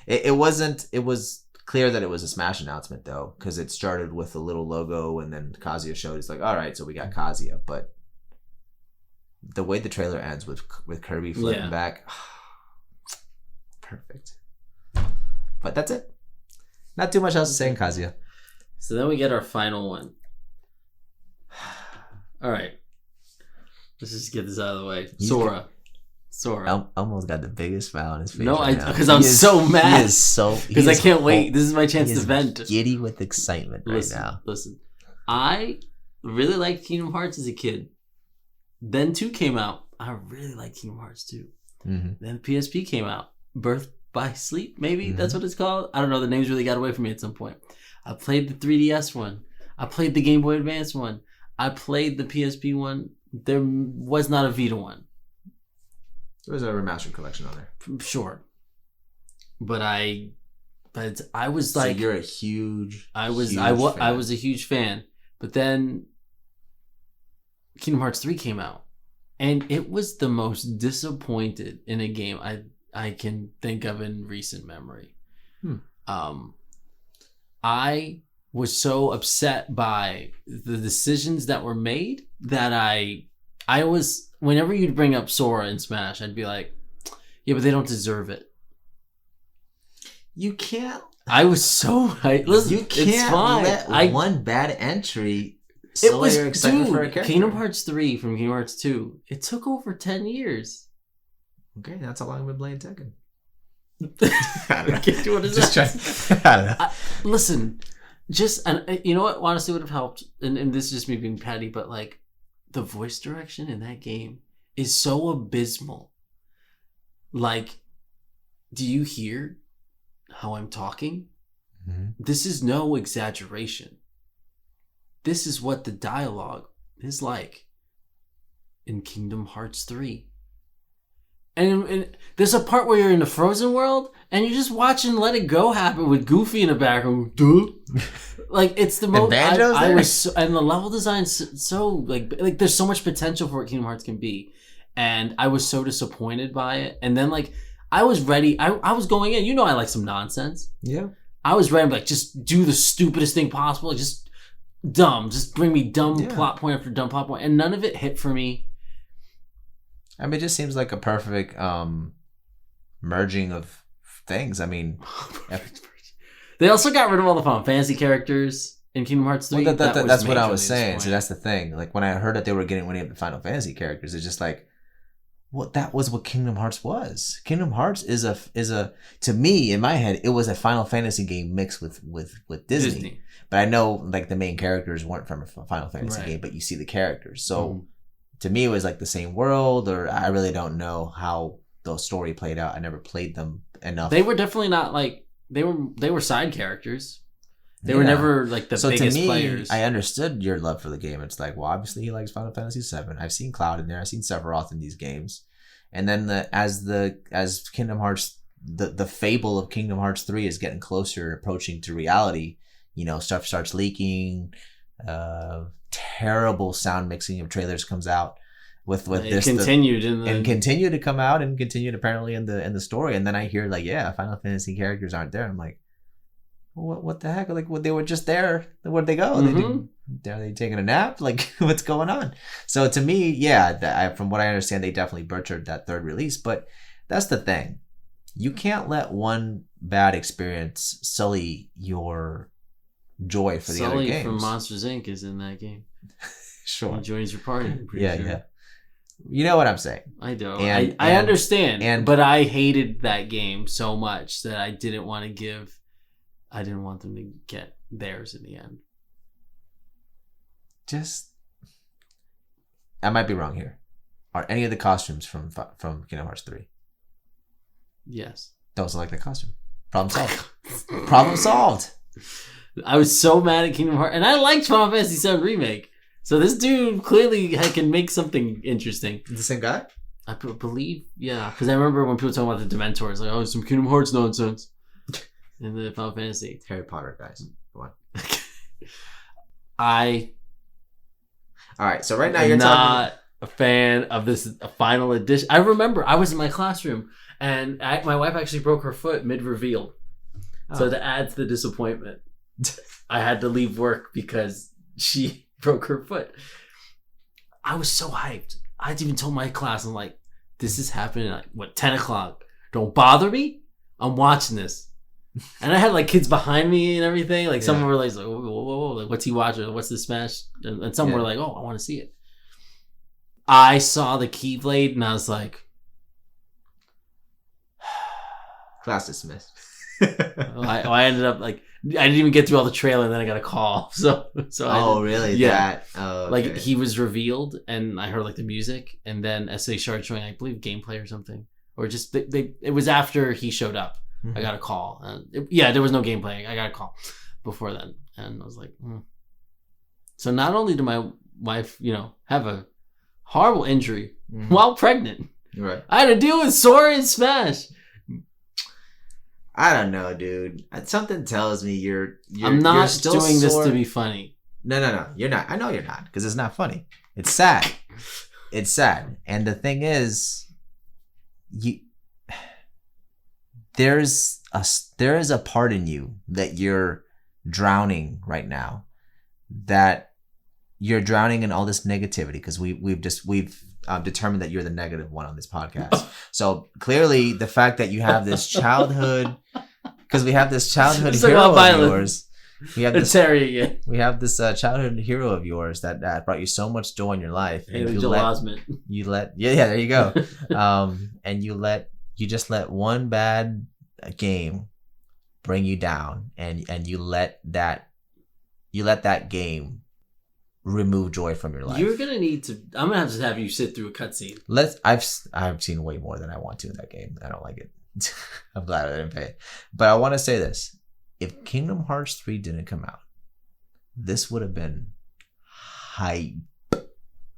B: It wasn't. It was clear that it was a Smash announcement though, because it started with a little logo and then Kazuya showed. It's like, all right, so we got Kazuya, but the way the trailer ends with Kirby flipping back, perfect. But that's it. Not too much else to say in Kazuya.
A: So then we get our final one. All right. Let's just get this out of the way. Sora.
B: Almost got the biggest smile on his face.
A: No, because I'm so mad.
B: He is so...
A: Because I can't wait. This is my chance to vent.
B: Giddy with excitement now.
A: Listen. I really liked Kingdom Hearts as a kid. Then 2 came out. I really liked Kingdom Hearts 2. Then PSP came out. Birth by Sleep, maybe that's what it's called. I don't know. The names really got away from me at some point. I played the 3DS one. I played the Game Boy Advance one. I played the PSP one. There was not a Vita one.
B: There was a remastered collection on there.
A: Sure, but I was like,
B: so you're a huge.
A: I was a huge fan, but then Kingdom Hearts 3 came out, and it was the most disappointed in a game I can think of in recent memory. I was so upset by the decisions that were made that I was, whenever you'd bring up Sora in Smash, I'd be like, yeah, but they don't deserve it.
B: You can't.
A: I was so listen,
B: you can't let one bad entry.
A: It was for a Kingdom Hearts 3 from Kingdom Hearts 2. It took over 10 years.
B: Okay, that's how long I've been playing Tekken.
A: What is that? I don't know. Listen, and you know what? Honestly, would have helped. And this is just me being petty, but like the voice direction in that game is so abysmal. Like, do you hear how I'm talking? This is no exaggeration. This is what the dialogue is like in Kingdom Hearts 3. And there's a part where you're in the frozen world and you're just watching Let It Go happen with Goofy in the background. Duh. Like, it's the most. And the level design's so like there's so much potential for what Kingdom Hearts can be, and I was so disappointed by it. And then like I was ready. I was going in. You know I like some nonsense.
B: Yeah.
A: I was ready to like just do the stupidest thing possible. Just dumb. Just bring me dumb plot point after dumb plot point. And none of it hit for me.
B: I mean, it just seems like a perfect merging of things. I mean,
A: they also got rid of all the Final Fantasy characters in Kingdom Hearts 3.
B: Well, that's what I was saying. So that's the thing. Like when I heard that they were getting rid of the Final Fantasy characters, it's just like, well, that was what Kingdom Hearts was. Kingdom Hearts is a to me in my head, it was a Final Fantasy game mixed with Disney. But I know like the main characters weren't from a Final Fantasy game, but you see the characters. So to me, it was like the same world, or I really don't know how the story played out. I never played them enough.
A: They were definitely not like they were side characters. They were never like the biggest players.
B: I understood your love for the game. It's like, well, obviously he likes Final Fantasy VII. I've seen Cloud in there. I've seen Sephiroth in these games. And then as Kingdom Hearts, the fable of Kingdom Hearts 3 is getting closer, approaching to reality. You know, stuff starts leaking. Terrible sound mixing of trailers comes out with this
A: continued
B: continue to come out and continued apparently in the story. And then I hear like, Final Fantasy characters aren't there. I'm like, what the heck? Like, they were just there. Where'd they go? Are they taking a nap? Like, what's going on? So to me, from what I understand, they definitely butchered that third release. But that's the thing. You can't let one bad experience sully your joy for the other games.
A: Sully from Monsters Inc. is in that game.
B: Sure.
A: He joins your party.
B: Yeah. You know what I'm saying.
A: I do. I understand. But I hated that game so much that I didn't want them to get theirs in the end.
B: I might be wrong here. Are any of the costumes from Kingdom Hearts 3?
A: Yes.
B: Don't select the costume. Problem solved. Problem solved.
A: I was so mad at Kingdom Hearts, and I liked Final Fantasy VII Remake. So this dude clearly can make something interesting.
B: The same guy?
A: I believe, yeah. Because I remember when people talking about the Dementors, like, oh, some Kingdom Hearts nonsense. In the Final Fantasy.
B: Harry Potter guys. Come
A: on.
B: Alright, so right now you're not
A: a fan of this final edition. I remember I was in my classroom and my wife actually broke her foot mid-reveal. Oh. So to add to the disappointment, I had to leave work because she broke her foot. I was so hyped. I even told my class, I'm like, this is happening at 10 o'clock. Don't bother me. I'm watching this. And I had like kids behind me and everything. Like some were like, whoa, like what's he watching? What's the Smash? And some were like, oh, I want to see it. I saw the Keyblade and I was like,
B: class dismissed.
A: I ended up like, I didn't even get through all the trailer and then I got a call. So
B: really?
A: Yeah.
B: Okay.
A: Like he was revealed and I heard like the music and then as they started showing, I believe gameplay or something, or just it was after he showed up. I got a call. There was no gameplay. I got a call before then. And I was like, So not only did my wife, have a horrible injury while pregnant.
B: Right.
A: I had to deal with Sora and Smash.
B: I don't know, dude. Something tells me you're
A: I'm not
B: you're still
A: doing
B: this
A: to be funny.
B: No. You're not. I know you're not, because it's not funny. It's sad. It's sad. And the thing is, there is a part in you that you're drowning right now, that you're drowning in all this negativity, because we've determined that you're the negative one on this podcast. So clearly the fact that you have this childhood, because we have this childhood hero of yours. We have this childhood hero of yours that brought you so much joy in your life.
A: There you
B: go. And you just let one bad game bring you down, and you let that game remove joy from your life.
A: You're gonna need to. I'm gonna have you sit through a cutscene.
B: I've seen way more than I want to in that game. I don't like it. I'm glad I didn't pay it. But I want to say this: if Kingdom Hearts 3 didn't come out, this would have been hype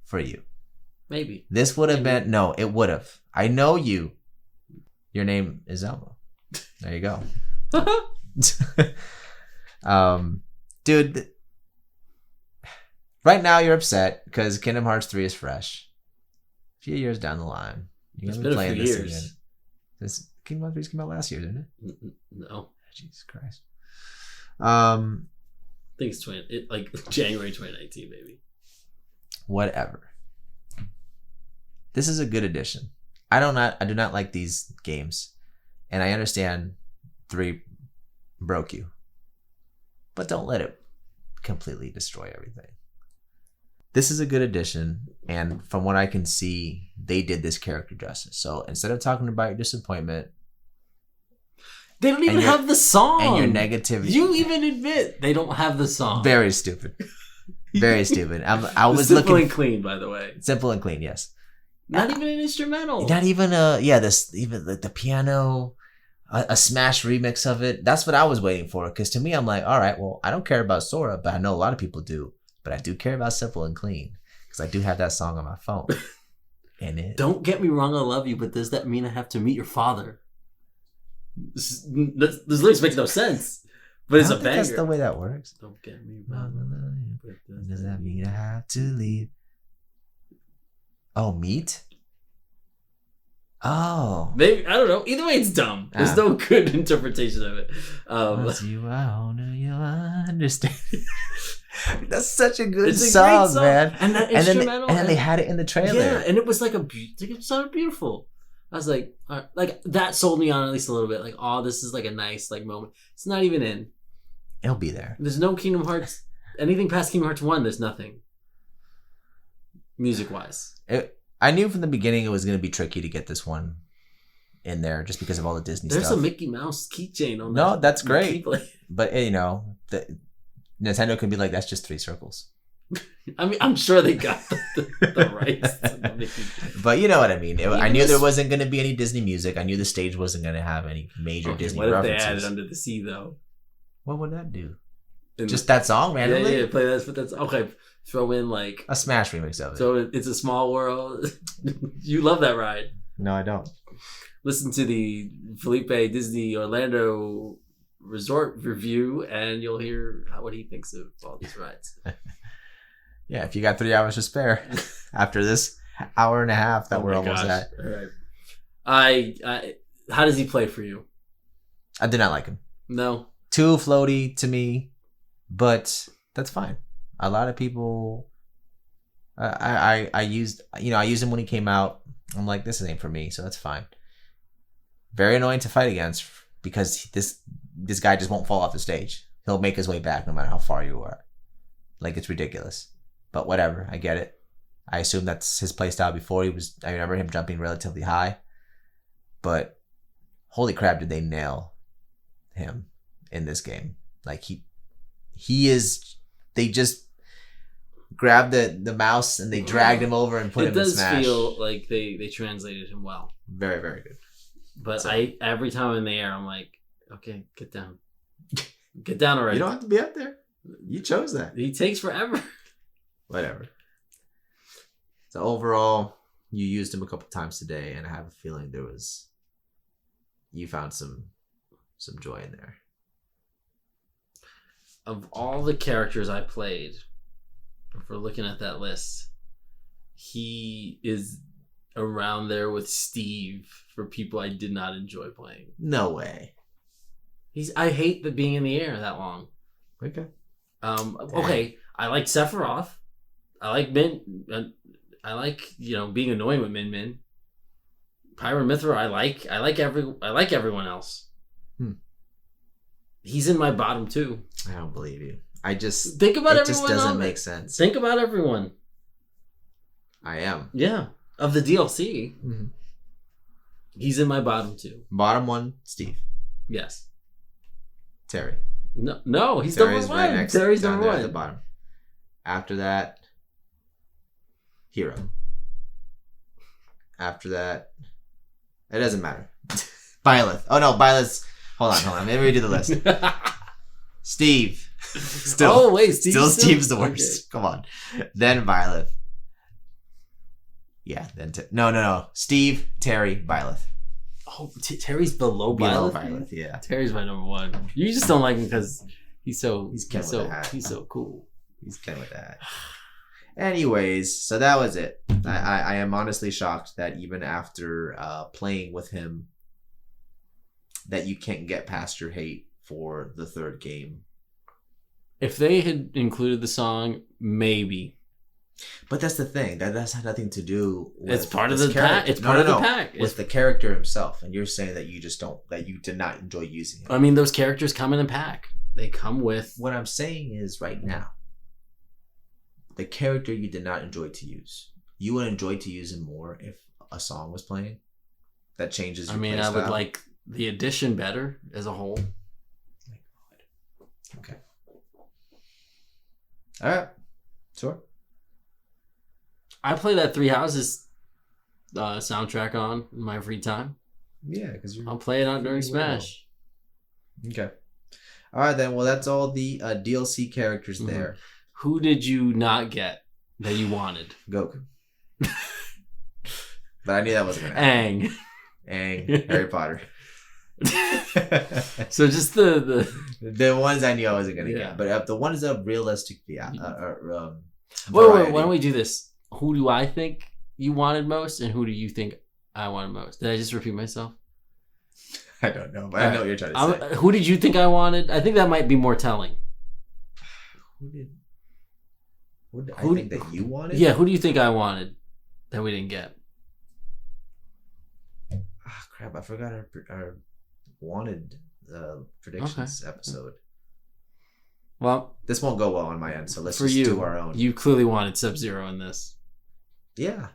B: for you.
A: Maybe
B: this would have been. No, it would have. I know you. Your name is Elmo. There you go. Dude, right now you're upset because Kingdom Hearts 3 is fresh. A few years down the line, you're gonna be playing this again. Kingdom Hearts 3 came out last year, didn't it?
A: No.
B: Jesus Christ.
A: I think it's January 2019, maybe.
B: Whatever. This is a good addition. I do not like these games, and I understand 3 broke you, but don't let it completely destroy everything. This is a good addition, and from what I can see, they did this character justice. So instead of talking about your disappointment,
A: they don't even have the song
B: and your negativity.
A: You even admit they don't have the song.
B: Very stupid. Very stupid. I was
A: simple
B: looking
A: and clean, by the way.
B: Simple and clean, yes.
A: Not even an instrumental.
B: Not even even the piano, a Smash remix of it. That's what I was waiting for. Because to me, I'm like, all right, well, I don't care about Sora, but I know a lot of people do. But I do care about Simple and Clean because I do have that song on my phone. And
A: don't get me wrong, I love you, but does that mean I have to meet your father? This lyrics makes no sense. But it's a banger.
B: That's the way that works.
A: Don't get me wrong.
B: Does that mean I have to leave? Oh, meet? Oh.
A: Maybe, I don't know. Either way, it's dumb. There's no good interpretation of it.
B: You understand. That's such a good song, man.
A: And that instrumental.
B: And then they had it in the trailer.
A: Yeah, and it was it sounded beautiful. I was like that sold me on at least a little bit. Like, oh, this is like a nice moment. It's not even in.
B: It'll be there.
A: There's no Kingdom Hearts. Anything past Kingdom Hearts 1, there's nothing. Music-wise.
B: I knew from the beginning it was going to be tricky to get this one in there just because of all the Disney stuff.
A: There's a Mickey Mouse keychain on that.
B: No, that's great. But, Nintendo can be like, that's just 3 circles.
A: I mean, I'm sure they got the rights to the Mickey.
B: But you know what I mean. I knew there wasn't going to be any Disney music. I knew the stage wasn't going to have any major Disney references.
A: What if they added Under the Sea, though?
B: What would that do? Just that song randomly?
A: Yeah, play that. That's okay. Throw in a
B: Smash remix of it.
A: So It's a Small World. You love that ride.
B: No, I don't.
A: Listen to the Felipe Disney Orlando Resort review, and you'll hear what he thinks of all these rides.
B: Yeah, if you got 3 hours to spare after this hour and a half that we're almost at.
A: All right. How does he play for you?
B: I did not like him.
A: No.
B: Too floaty to me, but that's fine. A lot of people, I used him when he came out. I'm like, this ain't for me, so that's fine. Very annoying to fight against because this guy just won't fall off the stage. He'll make his way back no matter how far you are. Like, it's ridiculous. But whatever, I get it. I assume that's his playstyle before. I remember him jumping relatively high. But holy crap, did they nail him in this game. Like, they just grabbed the mouse and they dragged him over and put him in Smash.
A: It does feel like they translated him well.
B: Very, very good.
A: But every time I'm in the air, I'm like, okay, get down. Get down already.
B: You don't have to be up there. You chose that.
A: He takes forever.
B: Whatever. So overall, you used him a couple times today, and I have a feeling you found some joy in there.
A: Of all the characters I played, if we're looking at that list, he is around there with Steve for people I did not enjoy playing.
B: No way.
A: I hate being in the air that long.
B: Okay.
A: Okay. I like Sephiroth. I like Min. I like being annoying with Min Min. Pyra Mythra. I like everyone else. He's in my bottom 2.
B: I don't believe you. I just
A: think about everyone.
B: It just doesn't make sense.
A: Think about everyone.
B: I am.
A: Yeah, of the DLC.
B: Mm-hmm.
A: He's in my bottom 2.
B: Bottom 1, Steve.
A: Yes.
B: Terry.
A: No, he's
B: Terry's
A: number 1.
B: Right next,
A: Terry's
B: down
A: number
B: there
A: 1
B: at the bottom. After that, Hero. After that, it doesn't matter. Byleth. Oh no, Byleth's. Hold on. Maybe we do the list. Steve. Still.
A: Oh wait,
B: Steve's the worst. Okay. Come on. Then Byleth. Yeah. Then no. Steve, Terry, Byleth.
A: Oh, Terry's below Byleth.
B: Yeah.
A: Terry's my number 1. You just don't like him because he's so cool.
B: He's kind with that. Anyways, so that was it. I am honestly shocked that even after playing with him that you can't get past your hate for the third game.
A: If they had included the song, maybe.
B: But that's the thing. That's had nothing to do with
A: It's part of the pack. It's part of the pack.
B: With the character himself. And you're saying that you just don't, that you did not enjoy using it.
A: I mean, those characters come in a pack. They come with...
B: What I'm saying is right now, the character you did not enjoy to use. You would enjoy to use him more if a song was playing that changes your
A: I would like the addition better as a whole.
B: Okay. All right. Sure.
A: I play that Three Houses soundtrack on in my free time.
B: Yeah, because
A: I'll play it on during Smash.
B: Okay. All right, then. Well, that's all the DLC characters there.
A: Who did you not get that you wanted?
B: Goku. But I knew that wasn't going to happen. Aang. Harry Potter.
A: So just the
B: ones I knew I wasn't going to get. But the ones that realistically...
A: wait, why don't we do this? Who do I think you wanted most, and who do you think I wanted most? Did I just repeat myself?
B: I don't know, but I know what you're trying to say.
A: Who did you think I wanted? I think that might be more telling.
B: Who did I think that you wanted?
A: Yeah, who do you think I wanted that we didn't get?
B: Ah, crap, I forgot our wanted predictions episode.
A: Well,
B: this won't go well on my end, so let's just do our own.
A: You clearly wanted Sub-Zero in this.
B: Yeah.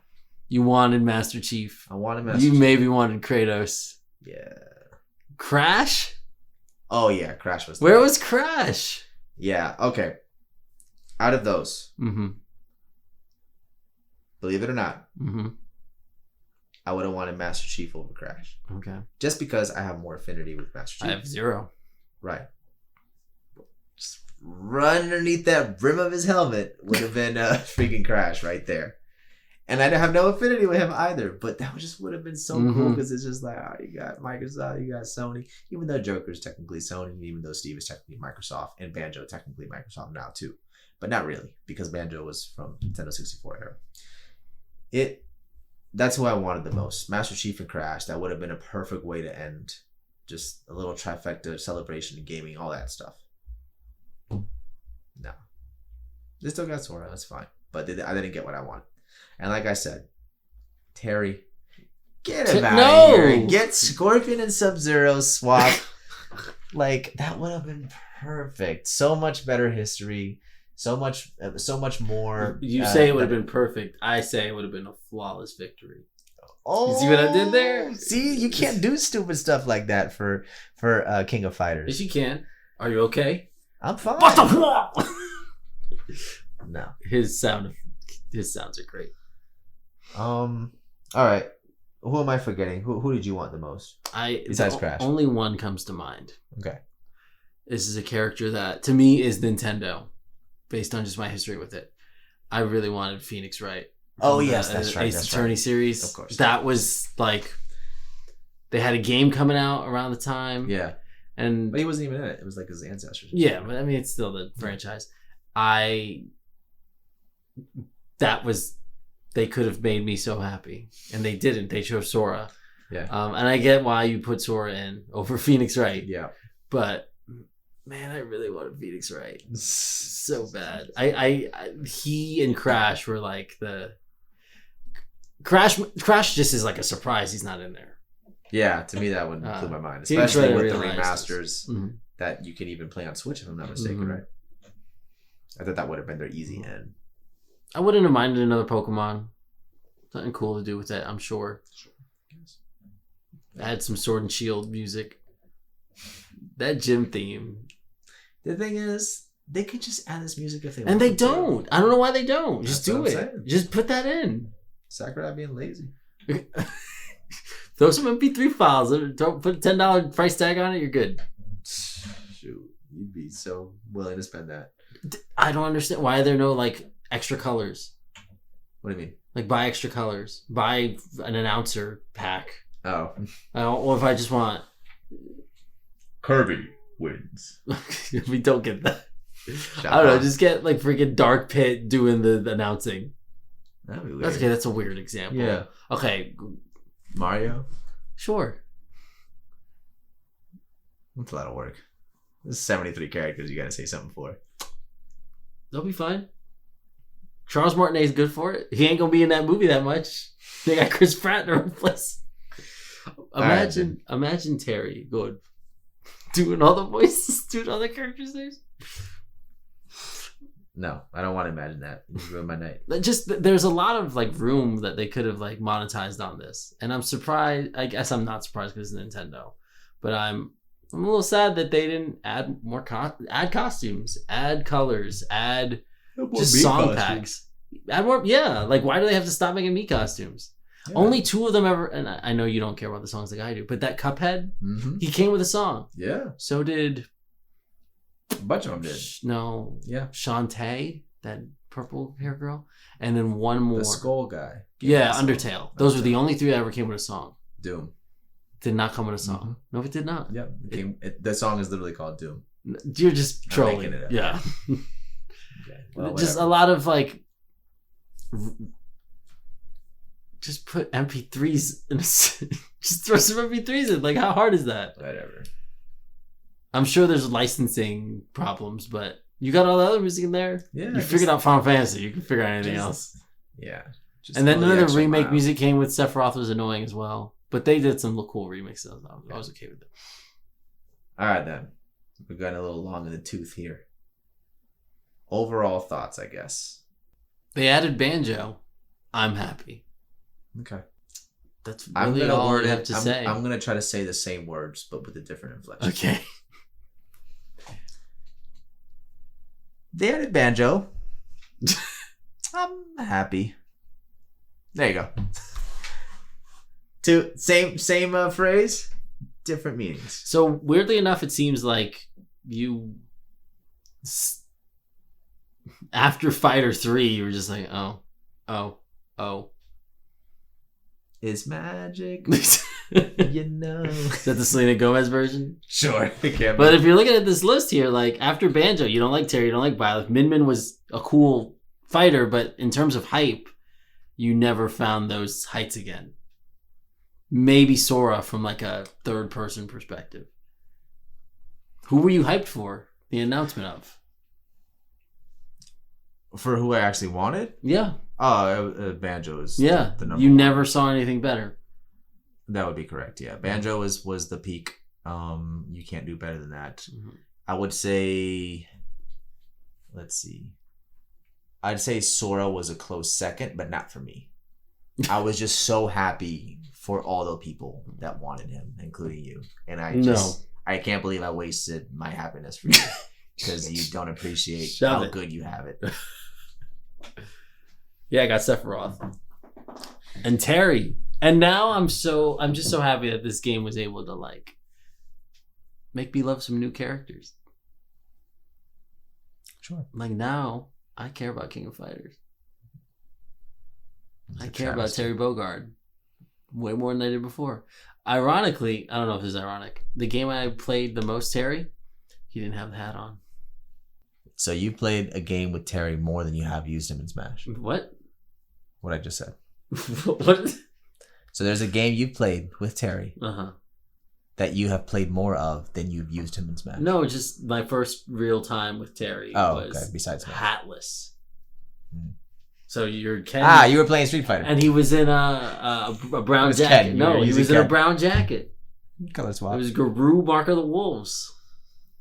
A: You wanted Master Chief.
B: I wanted Master Chief.
A: You maybe wanted Kratos.
B: Yeah.
A: Crash?
B: Oh, yeah. Crash was
A: Where was Crash?
B: Yeah. Okay. Out of those, believe it or not, I would have wanted Master Chief over Crash.
A: Okay.
B: Just because I have more affinity with Master Chief.
A: I have 0.
B: Right. Just run underneath that brim of his helmet would have been freaking Crash right there. And I have no affinity with him either, but that just would have been so cool because it's just like, oh, you got Microsoft, you got Sony, even though Joker's technically Sony, even though Steve is technically Microsoft, and Banjo technically Microsoft now too, but not really because Banjo was from Nintendo 64 era. That's who I wanted the most, Master Chief and Crash. That would have been a perfect way to end just a little trifecta celebration in gaming, all that stuff. No, they still got Sora, that's fine, but I didn't get what I wanted. And like I said, Terry, get him out of here. Get Scorpion and Sub-Zero swap. Like, that would have been perfect. So much better history. So much more.
A: You say it would have been perfect. I say it would have been a flawless victory. Oh, you see what I did there?
B: See, you can't do stupid stuff like that for King of Fighters.
A: Yes, you can. Are you okay?
B: I'm fine.
A: What the
B: No.
A: His sounds are great.
B: All right. Who am I forgetting? Who did you want the most? Besides Crash.
A: Only one comes to mind.
B: Okay.
A: This is a character that to me is Nintendo, based on just my history with it. I really wanted Phoenix Wright.
B: Oh yes, that's right.
A: Ace Attorney series.
B: Of course.
A: That was like they had a game coming out around the time.
B: Yeah.
A: But
B: he wasn't even in it. It was like his ancestors.
A: Yeah, but I mean it's still the franchise. They could have made me so happy, and they didn't. They chose Sora.
B: Yeah.
A: And I get why you put Sora in over Phoenix Wright.
B: Yeah.
A: But man, I really wanted Phoenix Wright so bad. He and Crash were like the Crash just is like a surprise. He's not in there.
B: Yeah, to me that would blow my mind, especially with the remasters that you can even play on Switch, if I'm not mistaken, right? I thought that would have been their easy end.
A: I wouldn't have minded another Pokemon. Something cool to do with it, I'm sure. Add some Sword and Shield music. That gym theme.
B: The thing is, they could just add this music if they want.
A: And they don't. I don't know why they don't. Just do it.
B: Saying.
A: Just put that in.
B: Sakurai being lazy.
A: Throw some MP3 files. Don't put a $10 price tag on it. You're good.
B: Shoot. You'd be so willing to spend that.
A: I don't understand. Why are there no like extra colors?
B: What do you mean?
A: Like buy extra colors. Buy an announcer pack.
B: Oh.
A: Or if I just want
B: Kirby wins.
A: We don't get that. I don't know. Just get like freaking Dark Pit doing the announcing.
B: That'd be weird.
A: That's okay. That's a weird example.
B: Yeah.
A: Okay.
B: Mario?
A: Sure.
B: That's a lot of work. This is 73 characters you gotta say something for.
A: They'll be fine. Charles Martinet is good for it. He ain't gonna be in that movie that much. They got Chris Pratt to replace. Imagine Terry going doing all the voices, doing all the characters' names.
B: No, I don't want to imagine that. You ruined my night.
A: Just there's a lot of like room that they could have like monetized on this, and I'm surprised. I guess I'm not surprised because it's Nintendo, but I'm a little sad that they didn't add more add costumes, add colors, add just song packs. Add more, yeah. Like, why do they have to stop making Mii costumes? Yeah. Only 2 of them ever, and I know you don't care about the songs like I do, but that Cuphead, he came with a song.
B: Yeah.
A: So did
B: a bunch of them did.
A: No.
B: Yeah.
A: Shantae, that purple hair girl, and then one more.
B: The skull guy.
A: Yeah, Undertale. Those were the only 3 that ever came with a song.
B: Doom.
A: Did not come with a song. No, it did not.
B: Yep. The song is literally called Doom.
A: You're just trolling.
B: It up.
A: Yeah.
B: Okay. Well,
A: just a lot of like. Just put MP3s in. Just throw some MP3s in. Like, how hard is that?
B: Whatever.
A: I'm sure there's licensing problems, but you got all the other music in there.
B: Yeah.
A: You figured out Final Fantasy. You can figure out anything else.
B: Yeah.
A: And then none of the remake music came with Sephiroth was annoying as well. But they did some cool remixes. I was okay with it.
B: All right, then. We're going a little long in the tooth here. Overall thoughts, I guess.
A: They added banjo. I'm happy.
B: Okay.
A: That's really all I have to say.
B: I'm going to try to say the same words, but with a different inflection.
A: Okay.
B: They added banjo. I'm happy. There you go. Same phrase, different meanings.
A: So weirdly enough, it seems like you after Fighter 3, you were just like, oh.
B: It's magic.
A: Is that the Selena Gomez version?
B: Sure.
A: But if you're looking at this list here, like after Banjo, you don't like Terry, you don't like Byleth. Min Min was a cool fighter, but in terms of hype, you never found those heights again. Maybe Sora from like a third person perspective. Who were you hyped for the announcement of?
B: For who I actually wanted?
A: Yeah.
B: Oh, Banjo is
A: the number. You never saw anything better.
B: That would be correct. Yeah, Banjo was the peak. You can't do better than that. Mm-hmm. I would say. Let's see. I'd say Sora was a close second, but not for me. I was just so happy for all the people that wanted him, including you. And I can't believe I wasted my happiness for you because you don't appreciate how good you have it.
A: Yeah, I got Sephiroth and Terry, and now I'm just so happy that this game was able to like make me love some new characters.
B: Sure.
A: Like now, I care about King of Fighters. I care about Terry Bogard way more than I did before. Ironically, I don't know if this is ironic. The game I played the most Terry, he didn't have the hat on.
B: So you played a game with Terry more than you have used him in Smash.
A: What?
B: What I just said.
A: What?
B: So there's a game you played with Terry that you have played more of than you've used him in Smash.
A: No, just my first real time with Terry was okay. Besides Smash. Hatless. Hmm. So you're Ken.
B: You were playing Street Fighter.
A: And he was in a brown jacket. Ken. No, he was in a brown jacket.
B: Color swap.
A: It was Garou Mark of the Wolves.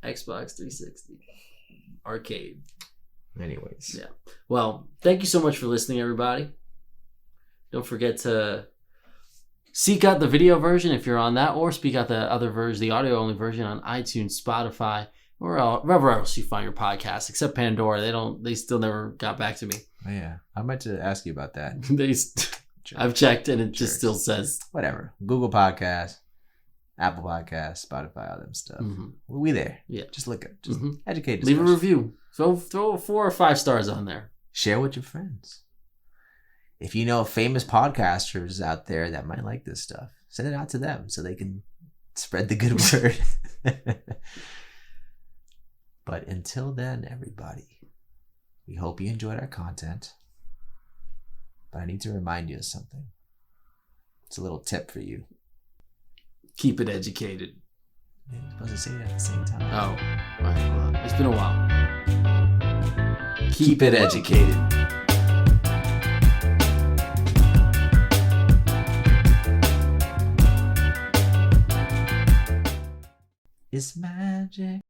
A: Xbox 360. Arcade.
B: Anyways.
A: Yeah. Well, thank you so much for listening, everybody. Don't forget to seek out the video version if you're on that, or speak out the other version, the audio-only version on iTunes, Spotify, or wherever else you find your podcast, except Pandora. They still never got back to me.
B: Oh, yeah. I meant to ask you about that.
A: I've checked and it just still says
B: whatever. Google Podcasts, Apple Podcasts, Spotify, all them stuff. Mm-hmm. We there.
A: Yeah.
B: Just look at just educate.
A: Leave a review. Throw 4 or 5 stars on there.
B: Share with your friends. If you know famous podcasters out there that might like this stuff, send it out to them so they can spread the good word. But until then, everybody, we hope you enjoyed our content. But I need to remind you of something. It's a little tip for you.
A: Keep it educated.
B: You're supposed to say it at the same time.
A: Oh, all right, hold on. It's been a while.
B: Keep it educated. It's magic.